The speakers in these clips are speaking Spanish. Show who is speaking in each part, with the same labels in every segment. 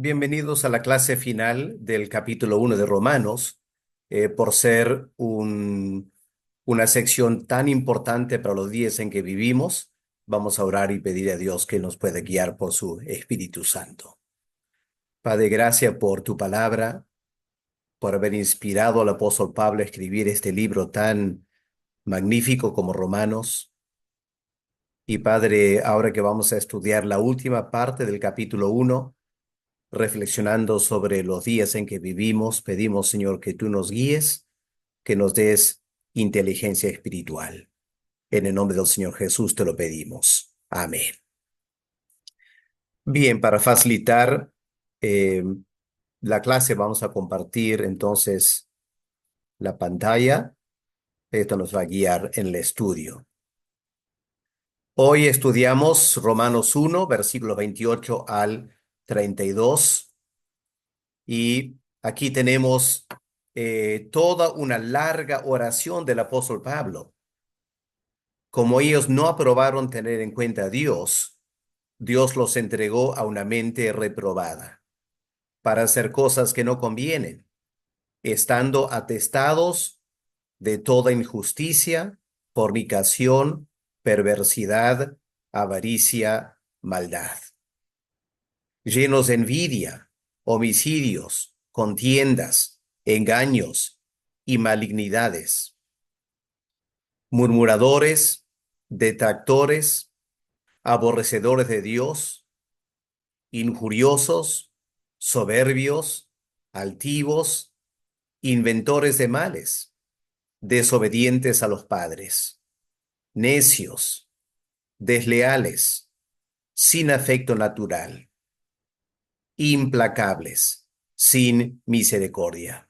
Speaker 1: Bienvenidos a la clase final del capítulo 1 de Romanos. Por ser una sección tan importante para los días en que vivimos, vamos a orar y pedir a Dios que nos pueda guiar por su Espíritu Santo. Padre, gracias por tu palabra, por haber inspirado al apóstol Pablo a escribir este libro tan magnífico como Romanos. Y Padre, ahora que vamos a estudiar la última parte del capítulo 1, reflexionando sobre los días en que vivimos, pedimos, Señor, que tú nos guíes, que nos des inteligencia espiritual. En el nombre del Señor Jesús te lo pedimos. Amén. Bien, para facilitar eh, la clase, vamos a compartir entonces la pantalla. Esto nos va a guiar en el estudio. Hoy estudiamos Romanos 1, versículos 28 al 32. Y aquí tenemos toda una larga oración del apóstol Pablo. Como ellos no aprobaron tener en cuenta a Dios, Dios los entregó a una mente reprobada para hacer cosas que no convienen, estando atestados de toda injusticia, fornicación, perversidad, avaricia, maldad, llenos de envidia, homicidios, contiendas, engaños y malignidades, murmuradores, detractores, aborrecedores de Dios, injuriosos, soberbios, altivos, inventores de males, desobedientes a los padres, necios, desleales, sin afecto natural, implacables, sin misericordia,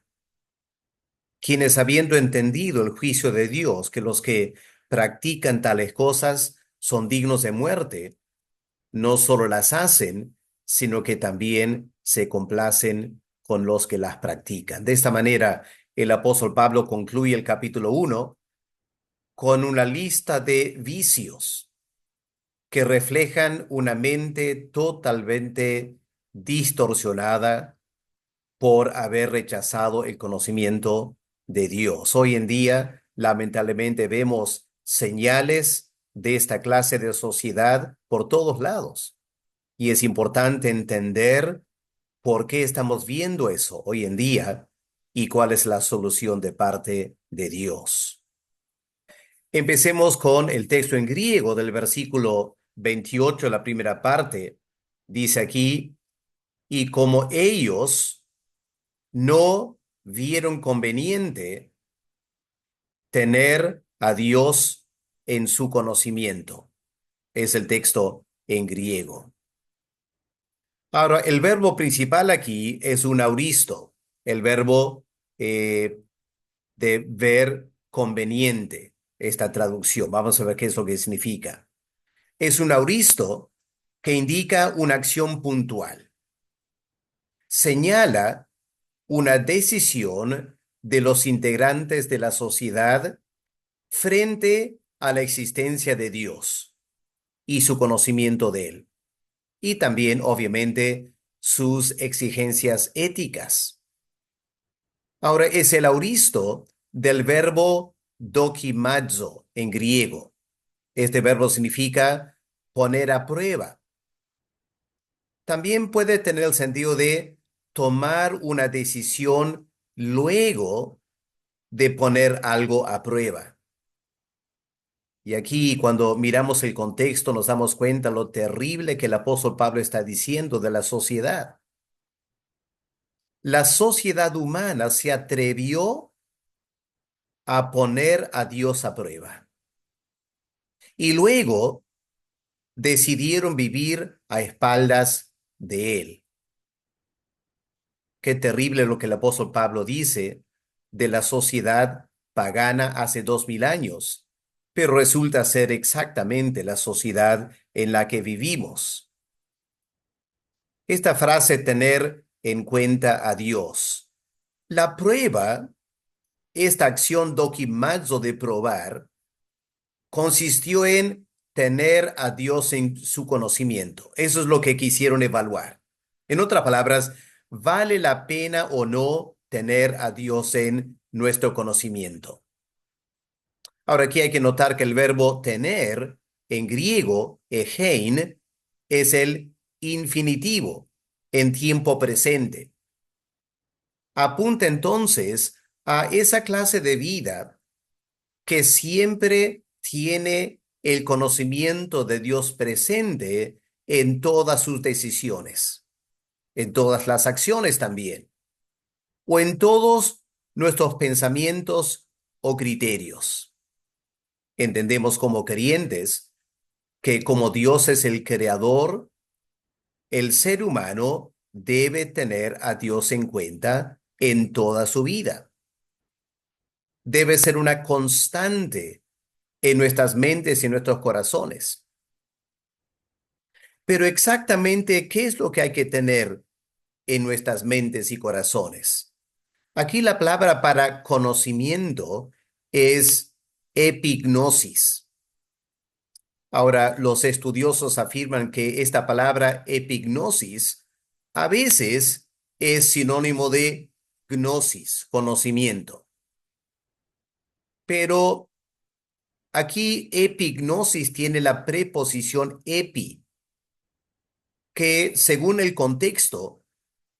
Speaker 1: quienes habiendo entendido el juicio de Dios, que los que practican tales cosas son dignos de muerte, no solo las hacen, sino que también se complacen con los que las practican. De esta manera, el apóstol Pablo concluye el capítulo 1 con una lista de vicios que reflejan una mente totalmente distorsionada por haber rechazado el conocimiento de Dios. Hoy en día, lamentablemente, vemos señales de esta clase de sociedad por todos lados. Y es importante entender por qué estamos viendo eso hoy en día y cuál es la solución de parte de Dios. Empecemos con el texto en griego del versículo 28, la primera parte. Dice aquí, y como ellos no vieron conveniente tener a Dios en su conocimiento. Es el texto en griego. Ahora, el verbo principal aquí es un auristo, el verbo eh, de ver conveniente, esta traducción. Vamos a ver qué es lo que significa. Es un auristo que indica una acción puntual. Señala una decisión de los integrantes de la sociedad frente a la existencia de Dios y su conocimiento de él. Y también, obviamente, sus exigencias éticas. Ahora, es el auristo del verbo dokimazo en griego. Este verbo significa poner a prueba. También puede tener el sentido de tomar una decisión luego de poner algo a prueba. Y aquí, cuando miramos el contexto, nos damos cuenta lo terrible que el apóstol Pablo está diciendo de la sociedad. La sociedad humana se atrevió a poner a Dios a prueba. Y luego decidieron vivir a espaldas de Él. Qué terrible lo que el apóstol Pablo dice de la sociedad pagana hace 2000 años, pero resulta ser exactamente la sociedad en la que vivimos. Esta frase, tener en cuenta a Dios. La prueba, esta acción dokimazo de probar, consistió en tener a Dios en su conocimiento. Eso es lo que quisieron evaluar. En otras palabras, ¿vale la pena o no tener a Dios en nuestro conocimiento? Ahora aquí hay que notar que el verbo tener en griego, egein, es el infinitivo en tiempo presente. Apunta entonces a esa clase de vida que siempre tiene el conocimiento de Dios presente en todas sus decisiones, en todas las acciones también, o en todos nuestros pensamientos o criterios. Entendemos como creyentes que como Dios es el creador, el ser humano debe tener a Dios en cuenta en toda su vida. Debe ser una constante en nuestras mentes y en nuestros corazones. Pero exactamente, ¿qué es lo que hay que tener en nuestras mentes y corazones? Aquí la palabra para conocimiento es epignosis. Ahora, los estudiosos afirman que esta palabra epignosis a veces es sinónimo de gnosis, conocimiento. Pero aquí epignosis tiene la preposición epi, que según el contexto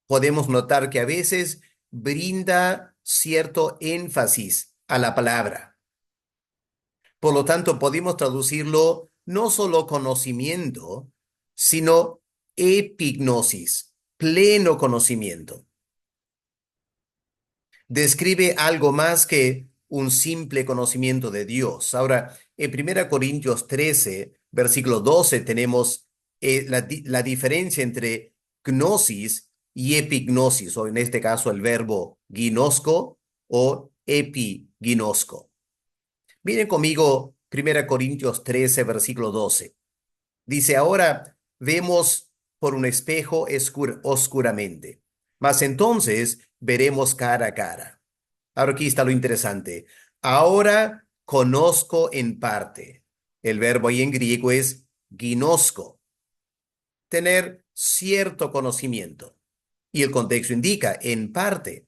Speaker 1: podemos notar que a veces brinda cierto énfasis a la palabra. Por lo tanto, podemos traducirlo no solo conocimiento, sino epignosis, pleno conocimiento. Describe algo más que un simple conocimiento de Dios. Ahora, en 1 Corintios 13, versículo 12, tenemos la diferencia entre gnosis y epignosis, o en este caso el verbo ginosco o epiginosco. Miren conmigo 1 Corintios 13, versículo 12. Dice, ahora vemos por un espejo oscuramente, mas entonces veremos cara a cara. Ahora aquí está lo interesante. Ahora conozco en parte. El verbo ahí en griego es ginosco, tener cierto conocimiento. Y el contexto indica en parte.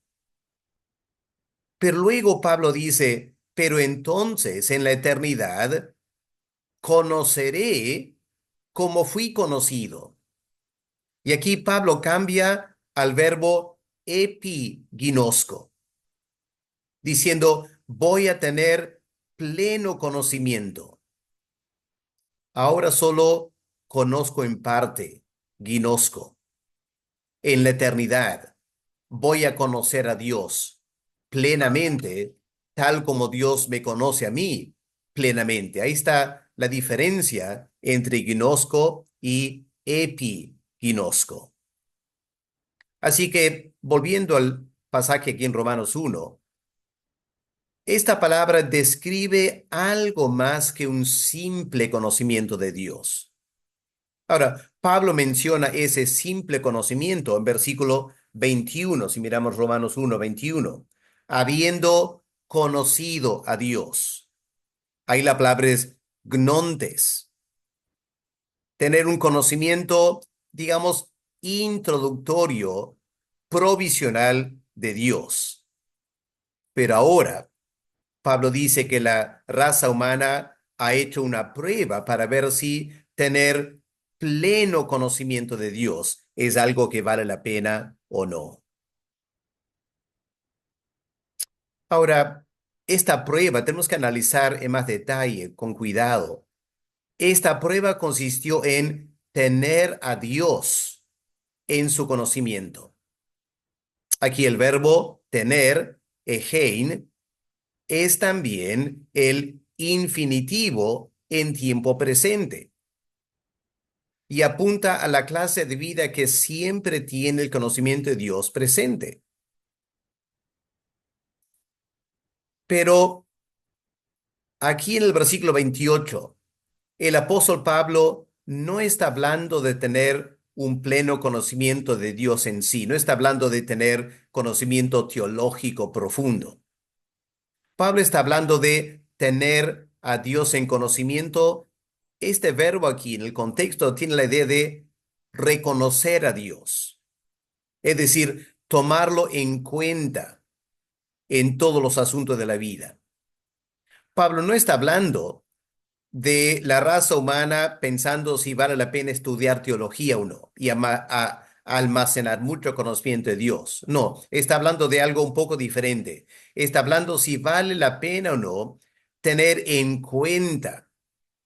Speaker 1: Pero luego Pablo dice, pero entonces en la eternidad conoceré como fui conocido. Y aquí Pablo cambia al verbo epiginosco, diciendo, voy a tener pleno conocimiento. Ahora solo conozco en parte, ginosco. En la eternidad voy a conocer a Dios plenamente, tal como Dios me conoce a mí plenamente. Ahí está la diferencia entre ginosco y epiginosco. Así que, volviendo al pasaje aquí en Romanos 1, esta palabra describe algo más que un simple conocimiento de Dios. Ahora, Pablo menciona ese simple conocimiento en versículo 21, si miramos Romanos 1, 21, habiendo conocido a Dios. Ahí la palabra es gnontes, tener un conocimiento, digamos, introductorio, provisional de Dios. Pero ahora, Pablo dice que la raza humana ha hecho una prueba para ver si tener pleno conocimiento de Dios es algo que vale la pena o no. Ahora, esta prueba tenemos que analizar en más detalle, con cuidado. Esta prueba consistió en tener a Dios en su conocimiento. Aquí el verbo tener, egein, es también el infinitivo en tiempo presente y apunta a la clase de vida que siempre tiene el conocimiento de Dios presente. Pero aquí en el versículo 28, el apóstol Pablo no está hablando de tener un pleno conocimiento de Dios en sí, no está hablando de tener conocimiento teológico profundo. Pablo está hablando de tener a Dios en conocimiento. Este verbo aquí en el contexto tiene la idea de reconocer a Dios. Es decir, tomarlo en cuenta en todos los asuntos de la vida. Pablo no está hablando de la raza humana pensando si vale la pena estudiar teología o no y almacenar mucho conocimiento de Dios. No, está hablando de algo un poco diferente. Está hablando si vale la pena o no tener en cuenta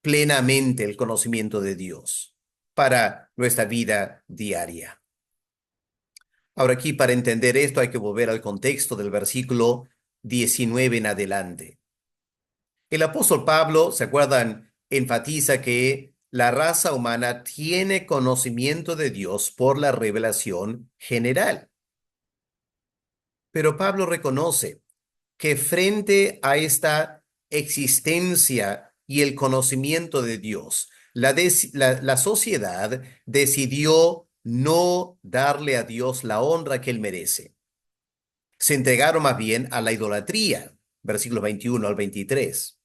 Speaker 1: plenamente el conocimiento de Dios para nuestra vida diaria. Ahora aquí, para entender esto, hay que volver al contexto del versículo 19 en adelante. El apóstol Pablo, ¿se acuerdan? Enfatiza que la raza humana tiene conocimiento de Dios por la revelación general. Pero Pablo reconoce que frente a esta existencia y el conocimiento de Dios, la sociedad decidió no darle a Dios la honra que él merece. Se entregaron más bien a la idolatría, versículos 21 al 23.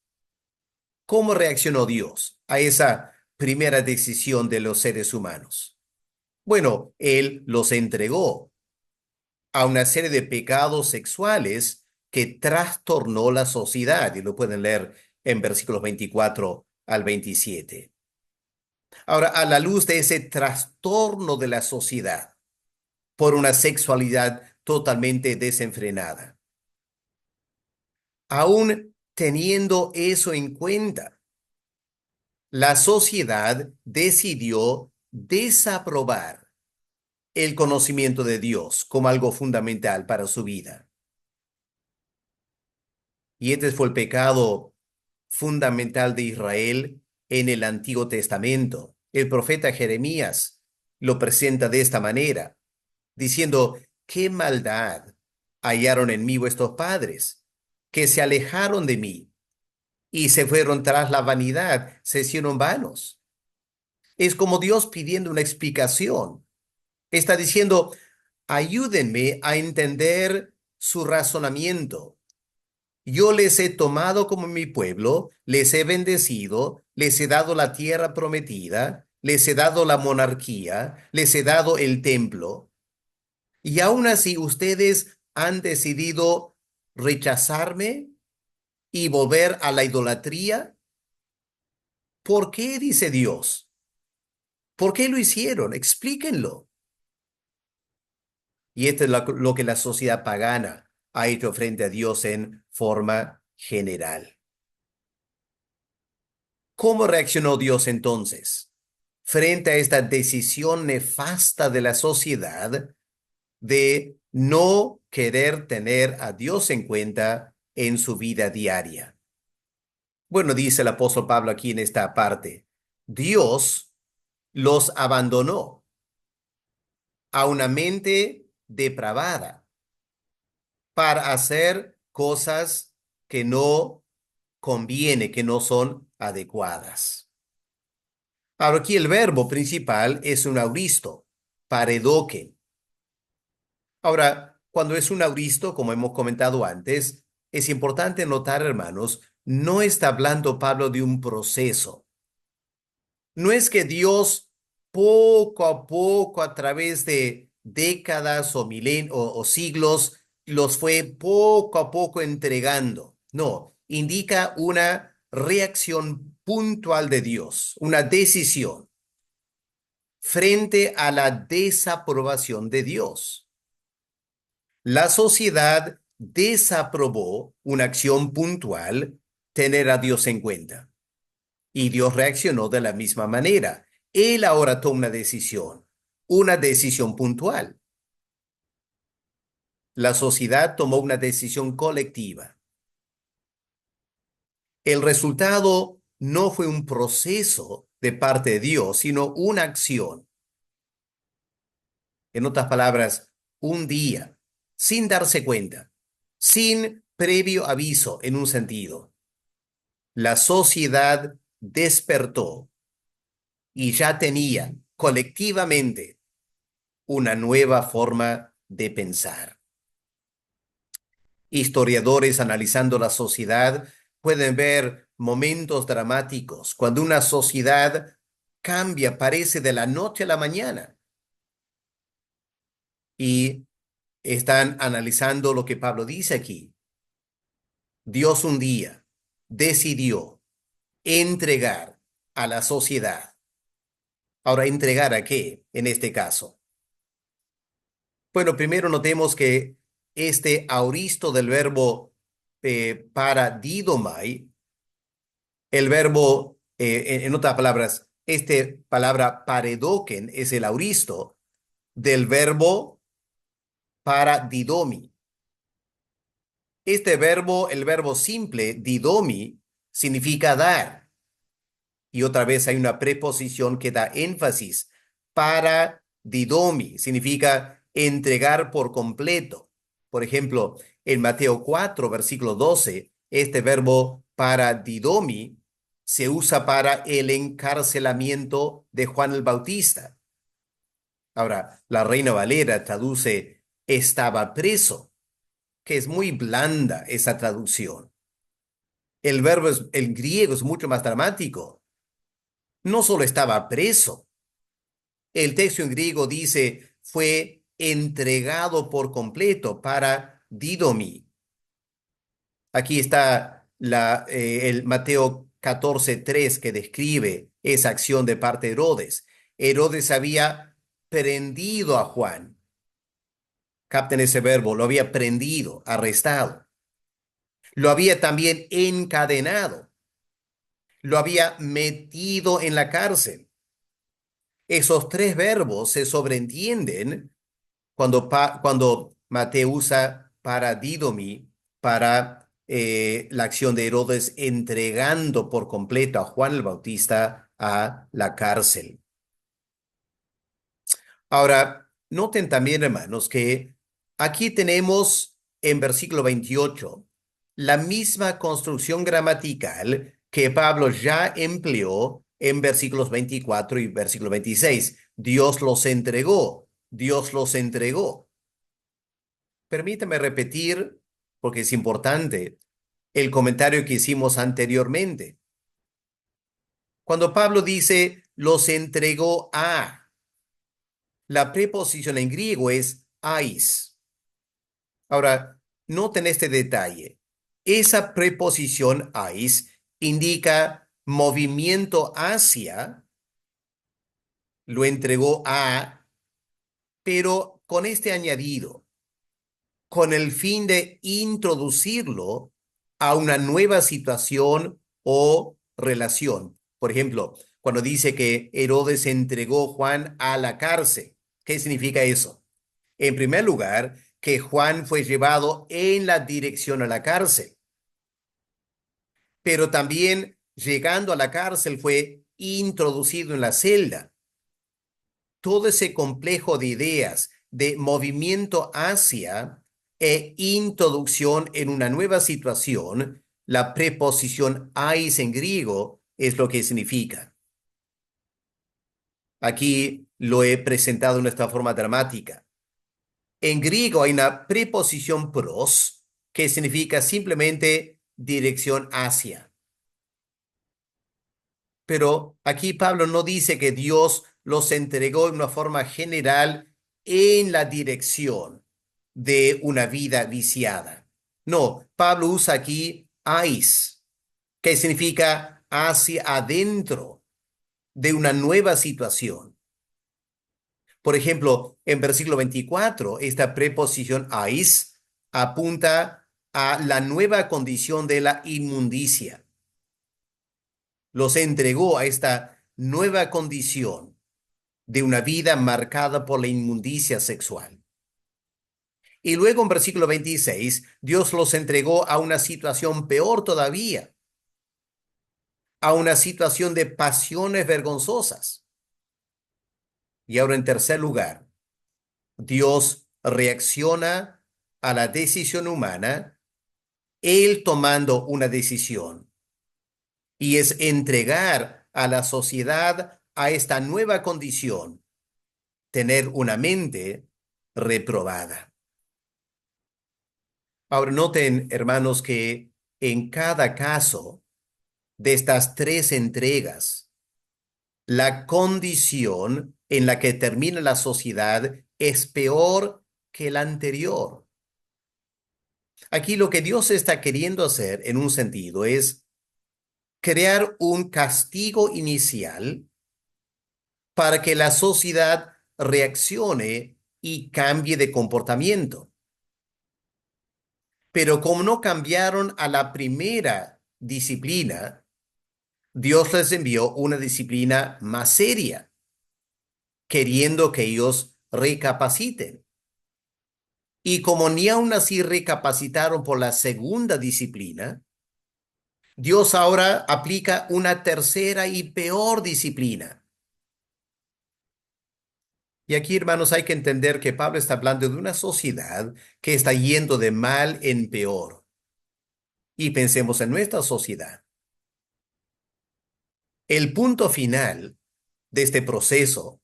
Speaker 1: ¿Cómo reaccionó Dios a esa primera decisión de los seres humanos? Bueno, Él los entregó a una serie de pecados sexuales que trastornó la sociedad, y lo pueden leer en versículos 24 al 27. Ahora, a la luz de ese trastorno de la sociedad por una sexualidad totalmente desenfrenada, aún teniendo eso en cuenta, la sociedad decidió desaprobar el conocimiento de Dios como algo fundamental para su vida. Y este fue el pecado fundamental de Israel en el Antiguo Testamento. El profeta Jeremías lo presenta de esta manera, diciendo: ¿qué maldad hallaron en mí vuestros padres, que se alejaron de mí y se fueron tras la vanidad, se hicieron vanos? Es como Dios pidiendo una explicación. Está diciendo: ayúdenme a entender su razonamiento. Yo les he tomado como mi pueblo, les he bendecido, les he dado la tierra prometida, les he dado la monarquía, les he dado el templo, y aún así ustedes han decidido rechazarme y volver a la idolatría. ¿Por qué? Dice Dios. ¿Por qué lo hicieron? Explíquenlo. Y esto es lo que la sociedad pagana ha hecho frente a Dios en forma general. ¿Cómo reaccionó Dios entonces frente a esta decisión nefasta de la sociedad de no querer tener a Dios en cuenta en su vida diaria? Bueno, dice el apóstol Pablo aquí en esta parte: Dios los abandonó a una mente depravada para hacer cosas que no conviene, que no son adecuadas. Ahora aquí el verbo principal es un auristo, paredoque. Ahora, cuando es un auristo, como hemos comentado antes, es importante notar, hermanos, no está hablando Pablo de un proceso. No es que Dios poco a poco, a través de décadas o o siglos, los fue poco a poco entregando. No, indica una reacción puntual de Dios, una decisión frente a la desaprobación de Dios. La sociedad desaprobó una acción puntual, tener a Dios en cuenta. Y Dios reaccionó de la misma manera. Él ahora toma una decisión puntual. La sociedad tomó una decisión colectiva. El resultado no fue un proceso de parte de Dios, sino una acción. En otras palabras, un día, sin darse cuenta, sin previo aviso en un sentido, la sociedad despertó y ya tenía colectivamente una nueva forma de pensar. Historiadores analizando la sociedad pueden ver momentos dramáticos cuando una sociedad cambia, parece de la noche a la mañana. y están analizando lo que Pablo dice aquí. Dios un día decidió entregar a la sociedad. Ahora, ¿entregar a qué en este caso? Bueno, primero notemos que este auristo del verbo paradidomai, el verbo, en otras palabras, este palabra paredoken es el auristo del verbo paradidomi. Este verbo, el verbo simple, didomi, significa dar. Y otra vez hay una preposición que da énfasis. Para didomi significa entregar por completo. Por ejemplo, en Mateo 4, versículo 12, este verbo para didomi se usa para el encarcelamiento de Juan el Bautista. Ahora, la Reina Valera traduce estaba preso, que es muy blanda esa traducción. El griego es mucho más dramático. No solo estaba preso, el texto en griego dice fue entregado por completo para didomi. Aquí está el Mateo 14:3 que describe esa acción de parte de Herodes. Herodes había prendido a Juan. Capten ese verbo, lo había prendido, arrestado. Lo había también encadenado. Lo había metido en la cárcel. Esos tres verbos se sobreentienden cuando Mateo usa para didomi, para la acción de Herodes entregando por completo a Juan el Bautista a la cárcel. Ahora, noten también, hermanos, que aquí tenemos en versículo 28 la misma construcción gramatical que Pablo ya empleó en versículos 24 y versículo 26. Dios los entregó, Dios los entregó. Permítame repetir, porque es importante, el comentario que hicimos anteriormente. Cuando Pablo dice, los entregó a, la preposición en griego es ais. Ahora, noten este detalle. Esa preposición ais indica movimiento hacia, lo entregó a, pero con este añadido, con el fin de introducirlo a una nueva situación o relación. Por ejemplo, cuando dice que Herodes entregó a Juan a la cárcel, ¿qué significa eso? En primer lugar, que Juan fue llevado en la dirección a la cárcel, pero también llegando a la cárcel fue introducido en la celda. Todo ese complejo de ideas de movimiento hacia e introducción en una nueva situación, la preposición ais en griego es lo que significa. Aquí lo he presentado en esta forma dramática. En griego hay una preposición pros que significa simplemente dirección hacia. Pero aquí Pablo no dice que Dios los entregó de una forma general en la dirección de una vida viciada. No, Pablo usa aquí ais, que significa hacia adentro de una nueva situación. Por ejemplo, en versículo 24, esta preposición ais apunta a la nueva condición de la inmundicia. Los entregó a esta nueva condición de una vida marcada por la inmundicia sexual. Y luego en versículo 26, Dios los entregó a una situación peor todavía, a una situación de pasiones vergonzosas. Y ahora en tercer lugar, Dios reacciona a la decisión humana, Él tomando una decisión, y es entregar a la sociedad a esta nueva condición, tener una mente reprobada. Ahora noten, hermanos, que en cada caso de estas tres entregas, la condición en la que termina la sociedad es peor que el anterior. Aquí lo que Dios está queriendo hacer, en un sentido, es crear un castigo inicial para que la sociedad reaccione y cambie de comportamiento. Pero como no cambiaron a la primera disciplina, Dios les envió una disciplina más seria, queriendo que ellos recapaciten. Y como ni aun así recapacitaron por la segunda disciplina, Dios ahora aplica una tercera y peor disciplina. Y aquí, hermanos, hay que entender que Pablo está hablando de una sociedad que está yendo de mal en peor. Y pensemos en nuestra sociedad. El punto final de este proceso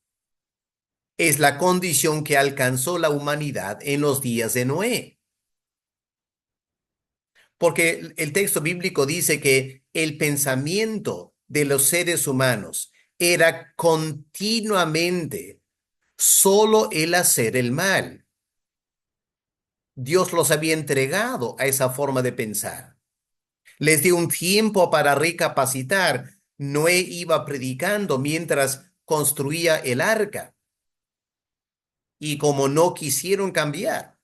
Speaker 1: es la condición que alcanzó la humanidad en los días de Noé. Porque el texto bíblico dice que el pensamiento de los seres humanos era continuamente solo el hacer el mal. Dios los había entregado a esa forma de pensar. Les dio un tiempo para recapacitar. Noé iba predicando mientras construía el arca. Y como no quisieron cambiar,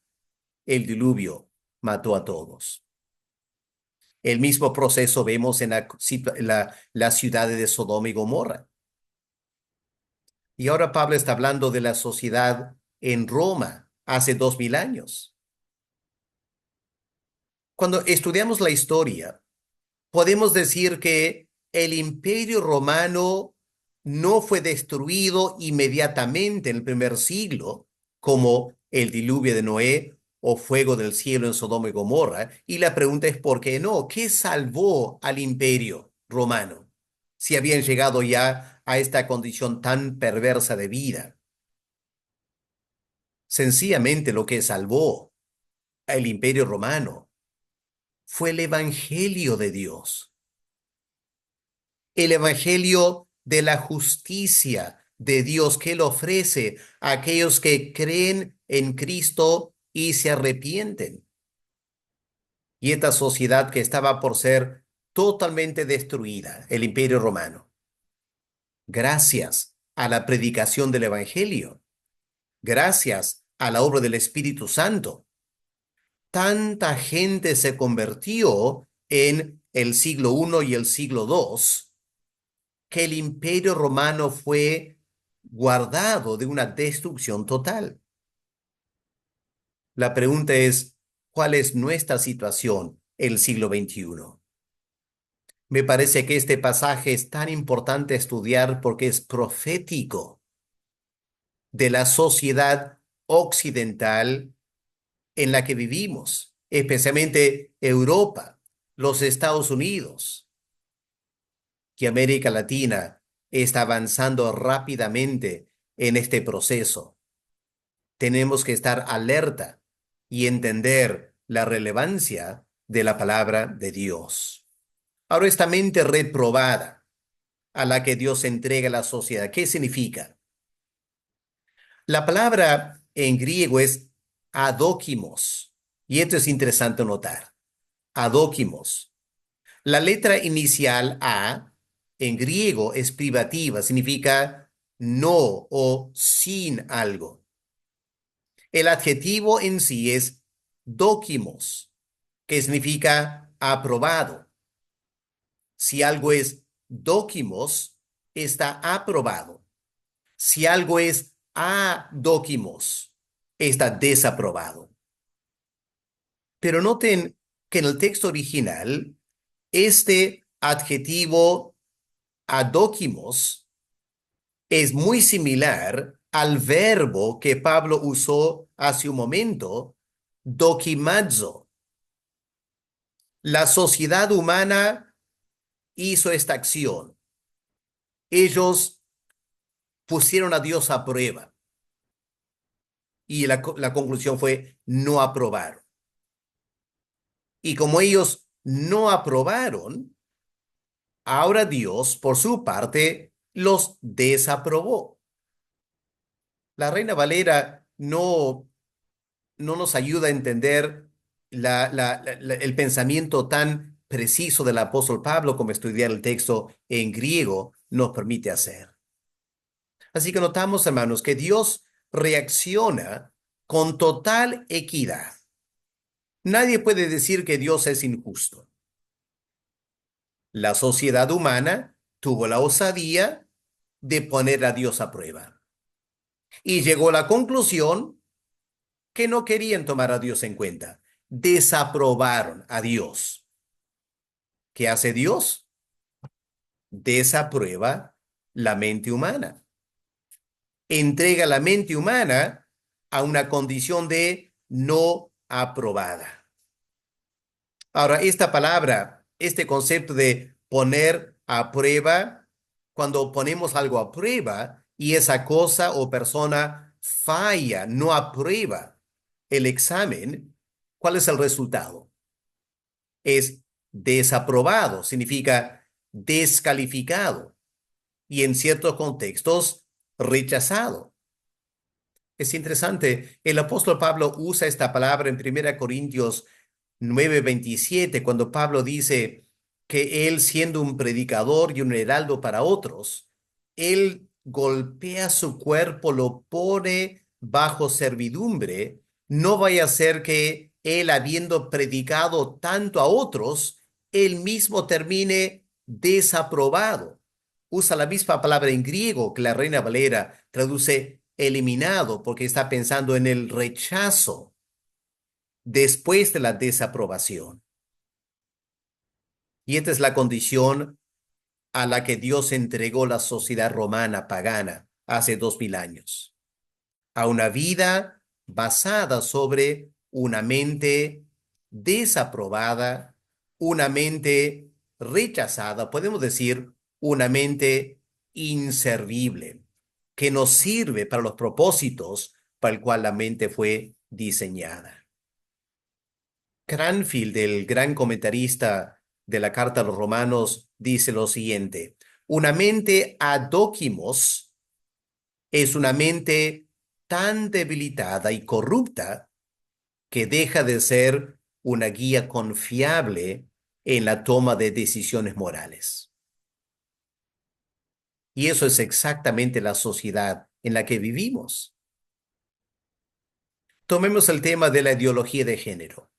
Speaker 1: el diluvio mató a todos. El mismo proceso vemos en la ciudad de Sodoma y Gomorra. Y ahora Pablo está hablando de la sociedad en Roma hace 2000 años. Cuando estudiamos la historia, podemos decir que el Imperio Romano no fue destruido inmediatamente en el primer siglo, como el diluvio de Noé o fuego del cielo en Sodoma y Gomorra. Y la pregunta es, ¿por qué no? ¿Qué salvó al Imperio Romano si habían llegado ya a esta condición tan perversa de vida? Sencillamente lo que salvó al Imperio Romano fue el Evangelio de Dios, el Evangelio de la justicia de Dios que Él ofrece a aquellos que creen en Cristo y se arrepienten. Y esta sociedad que estaba por ser totalmente destruida, el Imperio Romano, gracias a la predicación del Evangelio, gracias a la obra del Espíritu Santo, tanta gente se convirtió en el siglo I y el siglo II que el Imperio Romano fue guardado de una destrucción total. La pregunta es, ¿cuál es nuestra situación en el siglo XXI? Me parece que este pasaje es tan importante estudiar porque es profético de la sociedad occidental en la que vivimos, especialmente Europa, los Estados Unidos, que América Latina está avanzando rápidamente en este proceso. Tenemos que estar alerta y entender la relevancia de la palabra de Dios. Ahora, esta mente reprobada a la que Dios entrega a la sociedad, ¿qué significa? La palabra en griego es adóquimos, y esto es interesante notar. Adóquimos. La letra inicial A en griego es privativa, significa no o sin algo. El adjetivo en sí es dóquimos, que significa aprobado. Si algo es dóquimos, está aprobado. Si algo es adóquimos, está desaprobado. Pero noten que en el texto original, este adjetivo adóquimos es muy similar al verbo que Pablo usó hace un momento, dokimazo. La sociedad humana hizo esta acción. Ellos pusieron a Dios a prueba y la conclusión fue no aprobar. Y como ellos no aprobaron, ahora Dios, por su parte, los desaprobó. La Reina Valera no no nos ayuda a entender el pensamiento tan preciso del apóstol Pablo como estudiar el texto en griego nos permite hacer. Así que notamos, hermanos, que Dios reacciona con total equidad. Nadie puede decir que Dios es injusto. La sociedad humana tuvo la osadía de poner a Dios a prueba y llegó a la conclusión que no querían tomar a Dios en cuenta. Desaprobaron a Dios. ¿Qué hace Dios? Desaprueba la mente humana. Entrega la mente humana a una condición de no aprobada. Ahora, esta palabra, este concepto de poner a prueba, cuando ponemos algo a prueba y esa cosa o persona falla, no aprueba el examen, ¿cuál es el resultado? Es desaprobado, significa descalificado y en ciertos contextos rechazado. Es interesante, el apóstol Pablo usa esta palabra en 1 Corintios 9:27, cuando Pablo dice que él, siendo un predicador y un heraldo para otros, él golpea su cuerpo, lo pone bajo servidumbre, no vaya a ser que él, habiendo predicado tanto a otros, él mismo termine desaprobado. Usa la misma palabra en griego que la Reina Valera traduce eliminado, porque está pensando en el rechazo después de la desaprobación. Y esta es la condición a la que Dios entregó la sociedad romana pagana hace 2000 años, a una vida basada sobre una mente desaprobada, una mente rechazada, podemos decir una mente inservible, que no sirve para los propósitos para el cual la mente fue diseñada. Cranfield, el gran comentarista de la Carta a los Romanos, dice lo siguiente: una mente adóquimos es una mente tan debilitada y corrupta que deja de ser una guía confiable en la toma de decisiones morales. Y eso es exactamente la sociedad en la que vivimos. Tomemos el tema de la ideología de género.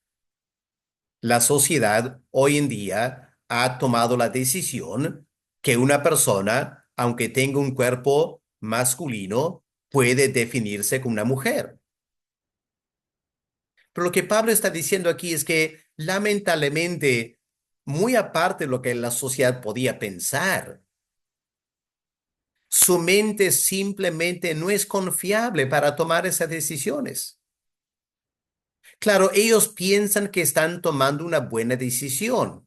Speaker 1: La sociedad hoy en día ha tomado la decisión que una persona, aunque tenga un cuerpo masculino, puede definirse como una mujer. Pero lo que Pablo está diciendo aquí es que, lamentablemente, muy aparte de lo que la sociedad podía pensar, su mente simplemente no es confiable para tomar esas decisiones. Claro, ellos piensan que están tomando una buena decisión,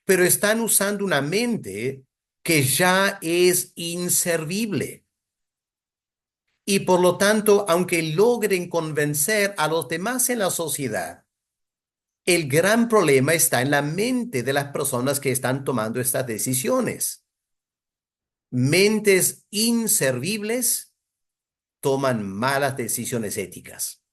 Speaker 1: pero están usando una mente que ya es inservible. Y por lo tanto, aunque logren convencer a los demás en la sociedad, el gran problema está en la mente de las personas que están tomando estas decisiones. Mentes inservibles toman malas decisiones éticas.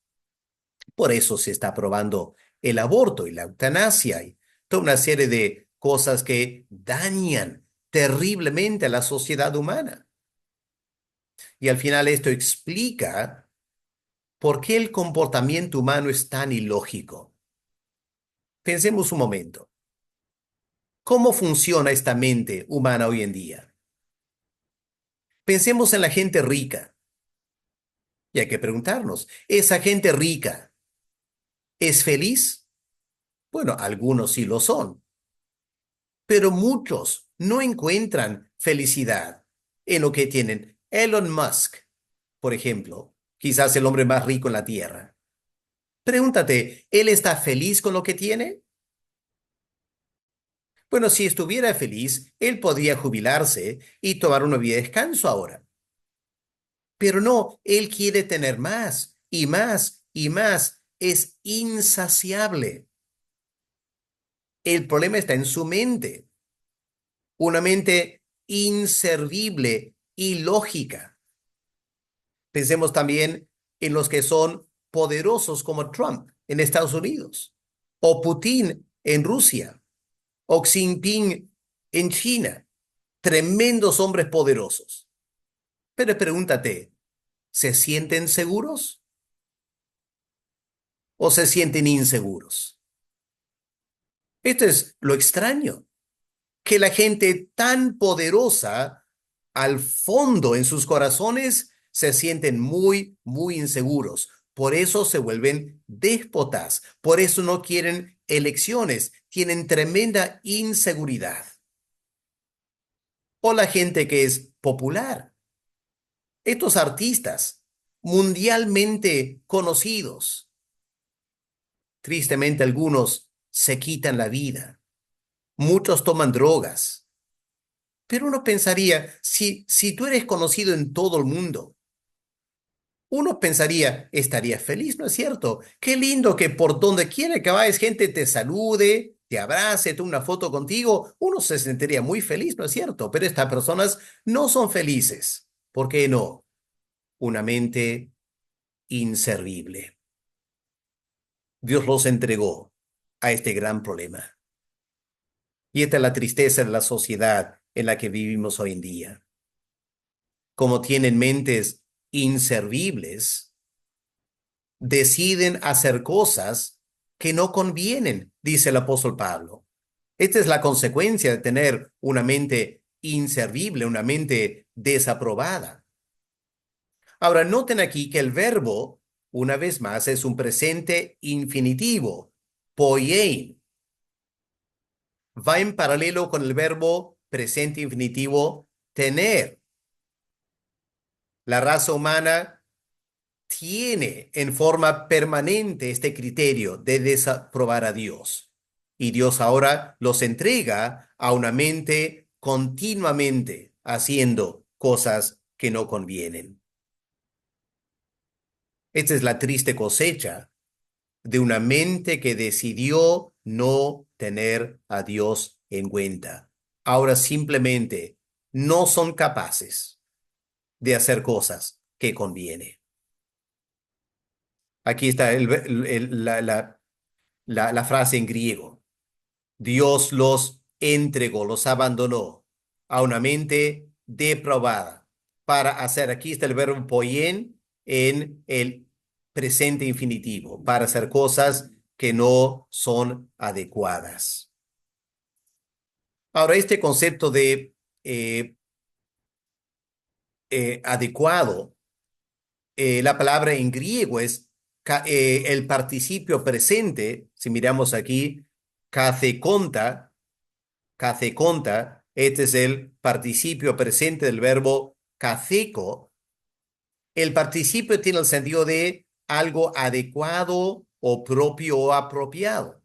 Speaker 1: Por eso se está aprobando el aborto y la eutanasia y toda una serie de cosas que dañan terriblemente a la sociedad humana. Y al final esto explica por qué el comportamiento humano es tan ilógico. Pensemos un momento. ¿Cómo funciona esta mente humana hoy en día? Pensemos en la gente rica. Y hay que preguntarnos, ¿esa gente rica es feliz? Bueno, algunos sí lo son, pero muchos no encuentran felicidad en lo que tienen. Elon Musk, por ejemplo, quizás el hombre más rico en la Tierra. Pregúntate, ¿él está feliz con lo que tiene? Bueno, si estuviera feliz, él podría jubilarse y tomar una vida de descanso ahora. Pero no, él quiere tener más y más y más. Es insaciable. El problema está en su mente. Una mente inservible, ilógica. Pensemos también en los que son poderosos como Trump en Estados Unidos, o Putin en Rusia, o Xi Jinping en China. Tremendos hombres poderosos. Pero pregúntate, ¿se sienten seguros o se sienten inseguros? Esto es lo extraño, que la gente tan poderosa, al fondo en sus corazones, se sienten muy, muy inseguros. Por eso se vuelven déspotas, por eso no quieren elecciones, tienen tremenda inseguridad. O la gente que es popular, estos artistas mundialmente conocidos, tristemente algunos se quitan la vida, muchos toman drogas. Pero uno pensaría, si tú eres conocido en todo el mundo, uno pensaría, estaría feliz, ¿no es cierto? Qué lindo que por donde quiera que vayas, gente te salude, te abrace, tome una foto contigo. Uno se sentiría muy feliz, ¿no es cierto? Pero estas personas no son felices. ¿Por qué no? Una mente inservible. Dios los entregó a este gran problema. Y esta es la tristeza de la sociedad en la que vivimos hoy en día. Como tienen mentes inservibles, deciden hacer cosas que no convienen, dice el apóstol Pablo. Esta es la consecuencia de tener una mente inservible, una mente desaprobada. Ahora, noten aquí que el verbo, una vez más, es un presente infinitivo, poiein. Va en paralelo con el verbo presente infinitivo tener. La raza humana tiene en forma permanente este criterio de desaprobar a Dios. Y Dios ahora los entrega a una mente continuamente haciendo cosas que no convienen. Esta es la triste cosecha de una mente que decidió no tener a Dios en cuenta. Ahora simplemente no son capaces de hacer cosas que conviene. Aquí está la frase en griego. Dios los entregó, los abandonó a una mente depravada para hacer, aquí está el verbo poien en el presente infinitivo, para hacer cosas que no son adecuadas. Ahora, este concepto de eh, adecuado, la palabra en griego es el participio presente, si miramos aquí, kathekonta, kathekonta, este es el participio presente del verbo katheko. El participio tiene el sentido de algo adecuado o propio o apropiado.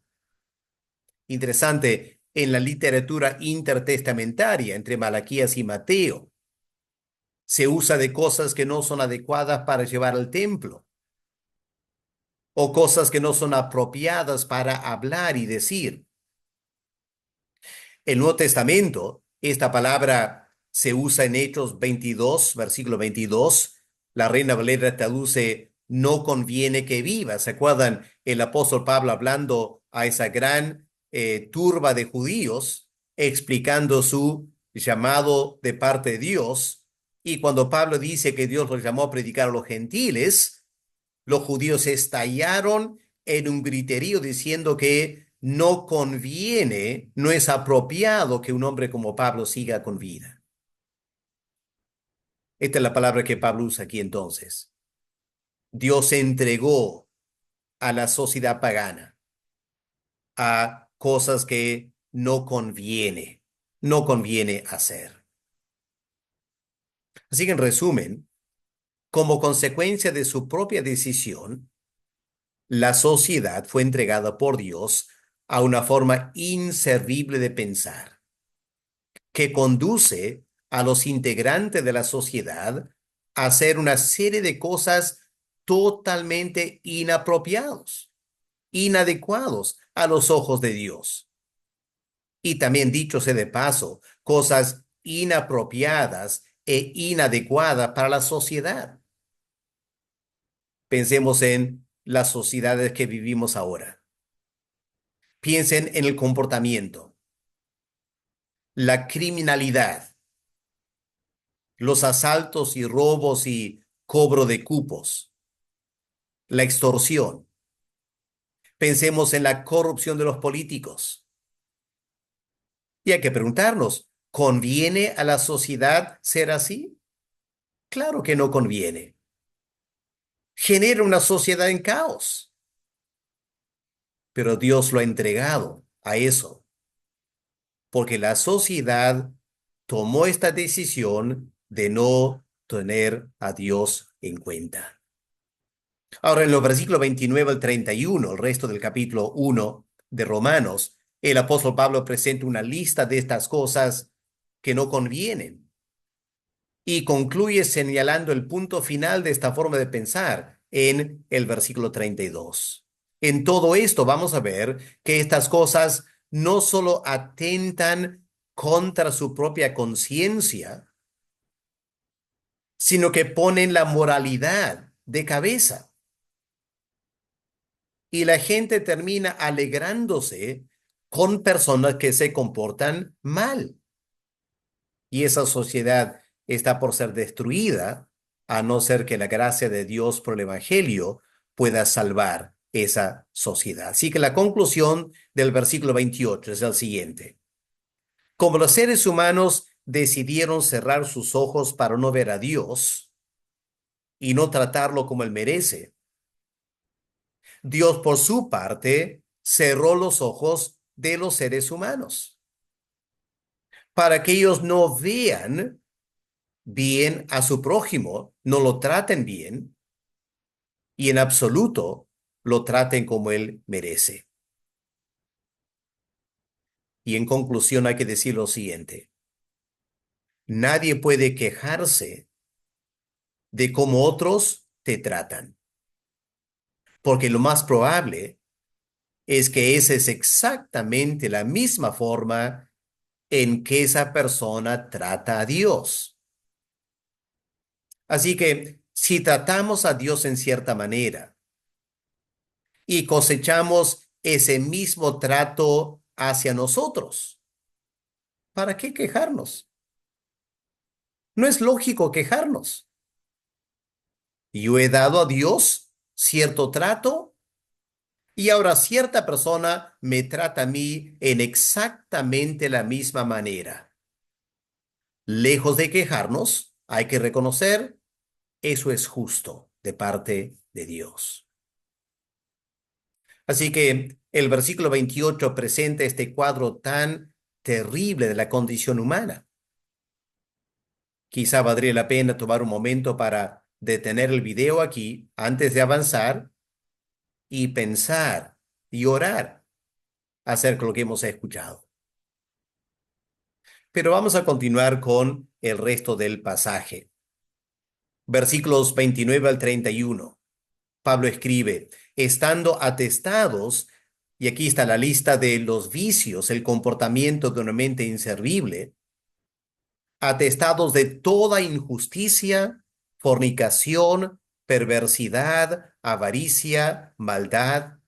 Speaker 1: Interesante, en la literatura intertestamentaria entre Malaquías y Mateo, se usa de cosas que no son adecuadas para llevar al templo o cosas que no son apropiadas para hablar y decir. El Nuevo Testamento, esta palabra se usa en Hechos 22, versículo 22. La Reina Valera traduce, no conviene que viva. ¿Se acuerdan? El apóstol Pablo hablando a esa gran turba de judíos, explicando su llamado de parte de Dios. Y cuando Pablo dice que Dios los llamó a predicar a los gentiles, los judíos estallaron en un griterío diciendo que no conviene, no es apropiado que un hombre como Pablo siga con vida. Esta es la palabra que Pablo usa aquí entonces. Dios entregó a la sociedad pagana a cosas que no conviene hacer. Así que en resumen, como consecuencia de su propia decisión, la sociedad fue entregada por Dios a una forma inservible de pensar, que conduce a los integrantes de la sociedad a hacer una serie de cosas totalmente inapropiados, inadecuados a los ojos de Dios. Y también, dicho sea de paso, cosas inapropiadas e inadecuadas para la sociedad. Pensemos en las sociedades que vivimos ahora. Piensen en el comportamiento, la criminalidad, los asaltos y robos y cobro de cupos, la extorsión. Pensemos en la corrupción de los políticos. Y hay que preguntarnos, ¿conviene a la sociedad ser así? Claro que no conviene. Genera una sociedad en caos. Pero Dios lo ha entregado a eso, porque la sociedad tomó esta decisión de no tener a Dios en cuenta. Ahora, en los versículos 29 al 31, el resto del capítulo 1 de Romanos, el apóstol Pablo presenta una lista de estas cosas que no convienen y concluye señalando el punto final de esta forma de pensar en el versículo 32. En todo esto vamos a ver que estas cosas no solo atentan contra su propia conciencia, sino que ponen la moralidad de cabeza. Y la gente termina alegrándose con personas que se comportan mal. Y esa sociedad está por ser destruida, a no ser que la gracia de Dios por el Evangelio pueda salvar esa sociedad. Así que la conclusión del versículo 28 es el siguiente. Como los seres humanos decidieron cerrar sus ojos para no ver a Dios y no tratarlo como él merece, Dios por su parte cerró los ojos de los seres humanos para que ellos no vean bien a su prójimo, no lo traten bien y en absoluto lo traten como él merece. Y en conclusión hay que decir lo siguiente. Nadie puede quejarse de cómo otros te tratan, porque lo más probable es que esa es exactamente la misma forma en que esa persona trata a Dios. Así que si tratamos a Dios en cierta manera y cosechamos ese mismo trato hacia nosotros, ¿para qué quejarnos? No es lógico quejarnos. Yo he dado a Dios cierto trato y ahora cierta persona me trata a mí en exactamente la misma manera. Lejos de quejarnos, hay que reconocer, eso es justo de parte de Dios. Así que el versículo 28 presenta este cuadro tan terrible de la condición humana. Quizá valdría la pena tomar un momento para detener el video aquí antes de avanzar y pensar y orar acerca de lo que hemos escuchado. Pero vamos a continuar con el resto del pasaje. Versículos 29 al 31. Pablo escribe, estando atestados, y aquí está la lista de los vicios, el comportamiento de una mente inservible, atestados de toda injusticia, fornicación, perversidad, avaricia, maldad,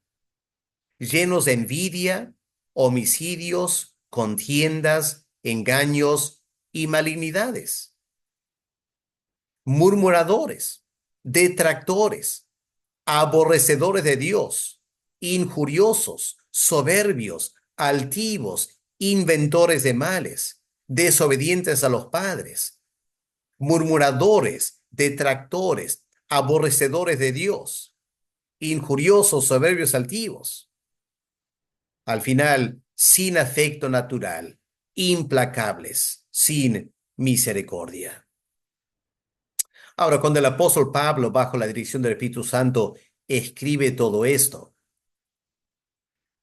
Speaker 1: llenos de envidia, homicidios, contiendas, engaños y malignidades, murmuradores, detractores, aborrecedores de Dios, injuriosos, soberbios, altivos, inventores de males, desobedientes a los padres, murmuradores, detractores, aborrecedores de Dios, injuriosos, soberbios, altivos. Al final, sin afecto natural, implacables, sin misericordia. Ahora, cuando el apóstol Pablo, bajo la dirección del Espíritu Santo, escribe todo esto,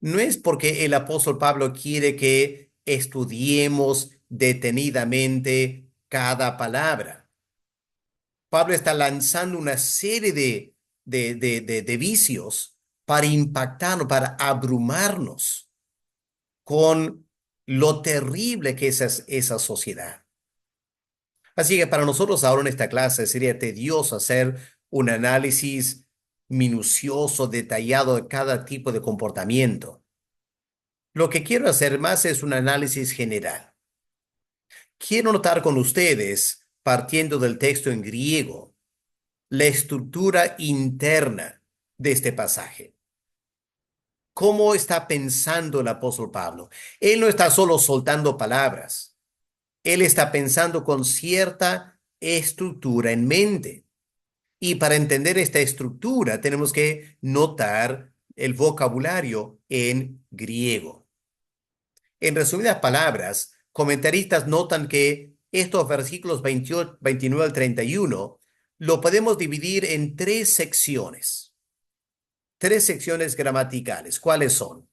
Speaker 1: no es porque el apóstol Pablo quiere que estudiemos detenidamente cada palabra. Pablo está lanzando una serie de vicios para impactarnos, para abrumarnos con lo terrible que es esa sociedad. Así que para nosotros ahora en esta clase sería tedioso hacer un análisis minucioso, detallado de cada tipo de comportamiento. Lo que quiero hacer más es un análisis general. Quiero notar con ustedes, partiendo del texto en griego, la estructura interna de este pasaje. ¿Cómo está pensando el apóstol Pablo? Él no está solo soltando palabras. Él está pensando con cierta estructura en mente. Y para entender esta estructura tenemos que notar el vocabulario en griego. En resumidas palabras, comentaristas notan que estos versículos 28, 29 al 31 lo podemos dividir en tres secciones gramaticales. ¿Cuáles son?